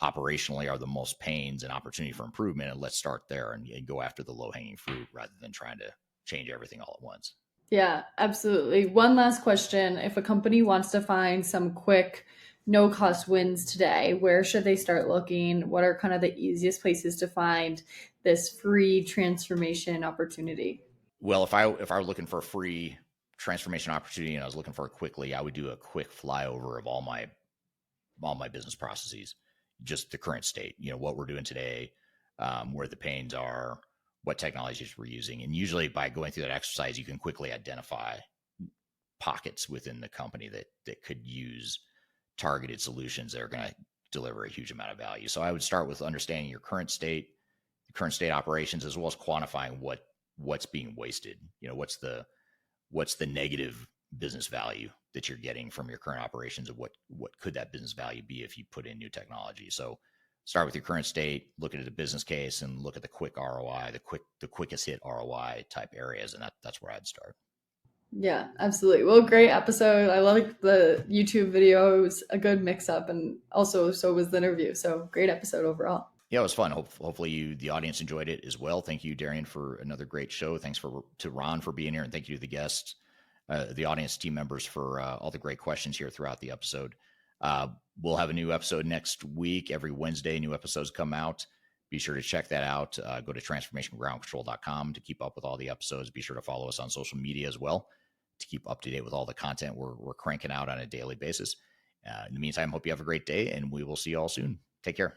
operationally are the most pains and opportunity for improvement. And let's start there and go after the low hanging fruit rather than trying to change everything all at once. Yeah, absolutely. One last question. If a company wants to find some quick, no cost wins today, where should they start looking? What are kind of the easiest places to find this free transformation opportunity? Well, if I were looking for a free transformation opportunity and I was looking for it quickly, I would do a quick flyover of all my business processes, just the current state, what we're doing today, where the pains are, what technologies we're using. And usually by going through that exercise, you can quickly identify pockets within the company that could use targeted solutions that are going to deliver a huge amount of value. So I would start with understanding your current state operations, as well as quantifying what's being wasted. What's the negative business value that you're getting from your current operations, and what could that business value be if you put in new technology? So start with your current state, look at the business case, and look at the quick ROI, the quickest hit ROI type areas. And that's where I'd start. Yeah, absolutely. Well, great episode. I like the YouTube video. It was a good mix up, and also so was the interview. So great episode overall. Yeah, it was fun. Hopefully the audience enjoyed it as well. Thank you, Darian, for another great show. Thanks to Ron for being here, and thank you to the guests, the audience team members for all the great questions here throughout the episode. We'll have a new episode next week. Every Wednesday, new episodes come out. Be sure to check that out. Go to transformationgroundcontrol.com to keep up with all the episodes. Be sure to follow us on social media as well to keep up to date with all the content we're cranking out on a daily basis. In the meantime, hope you have a great day, and we will see you all soon. Take care.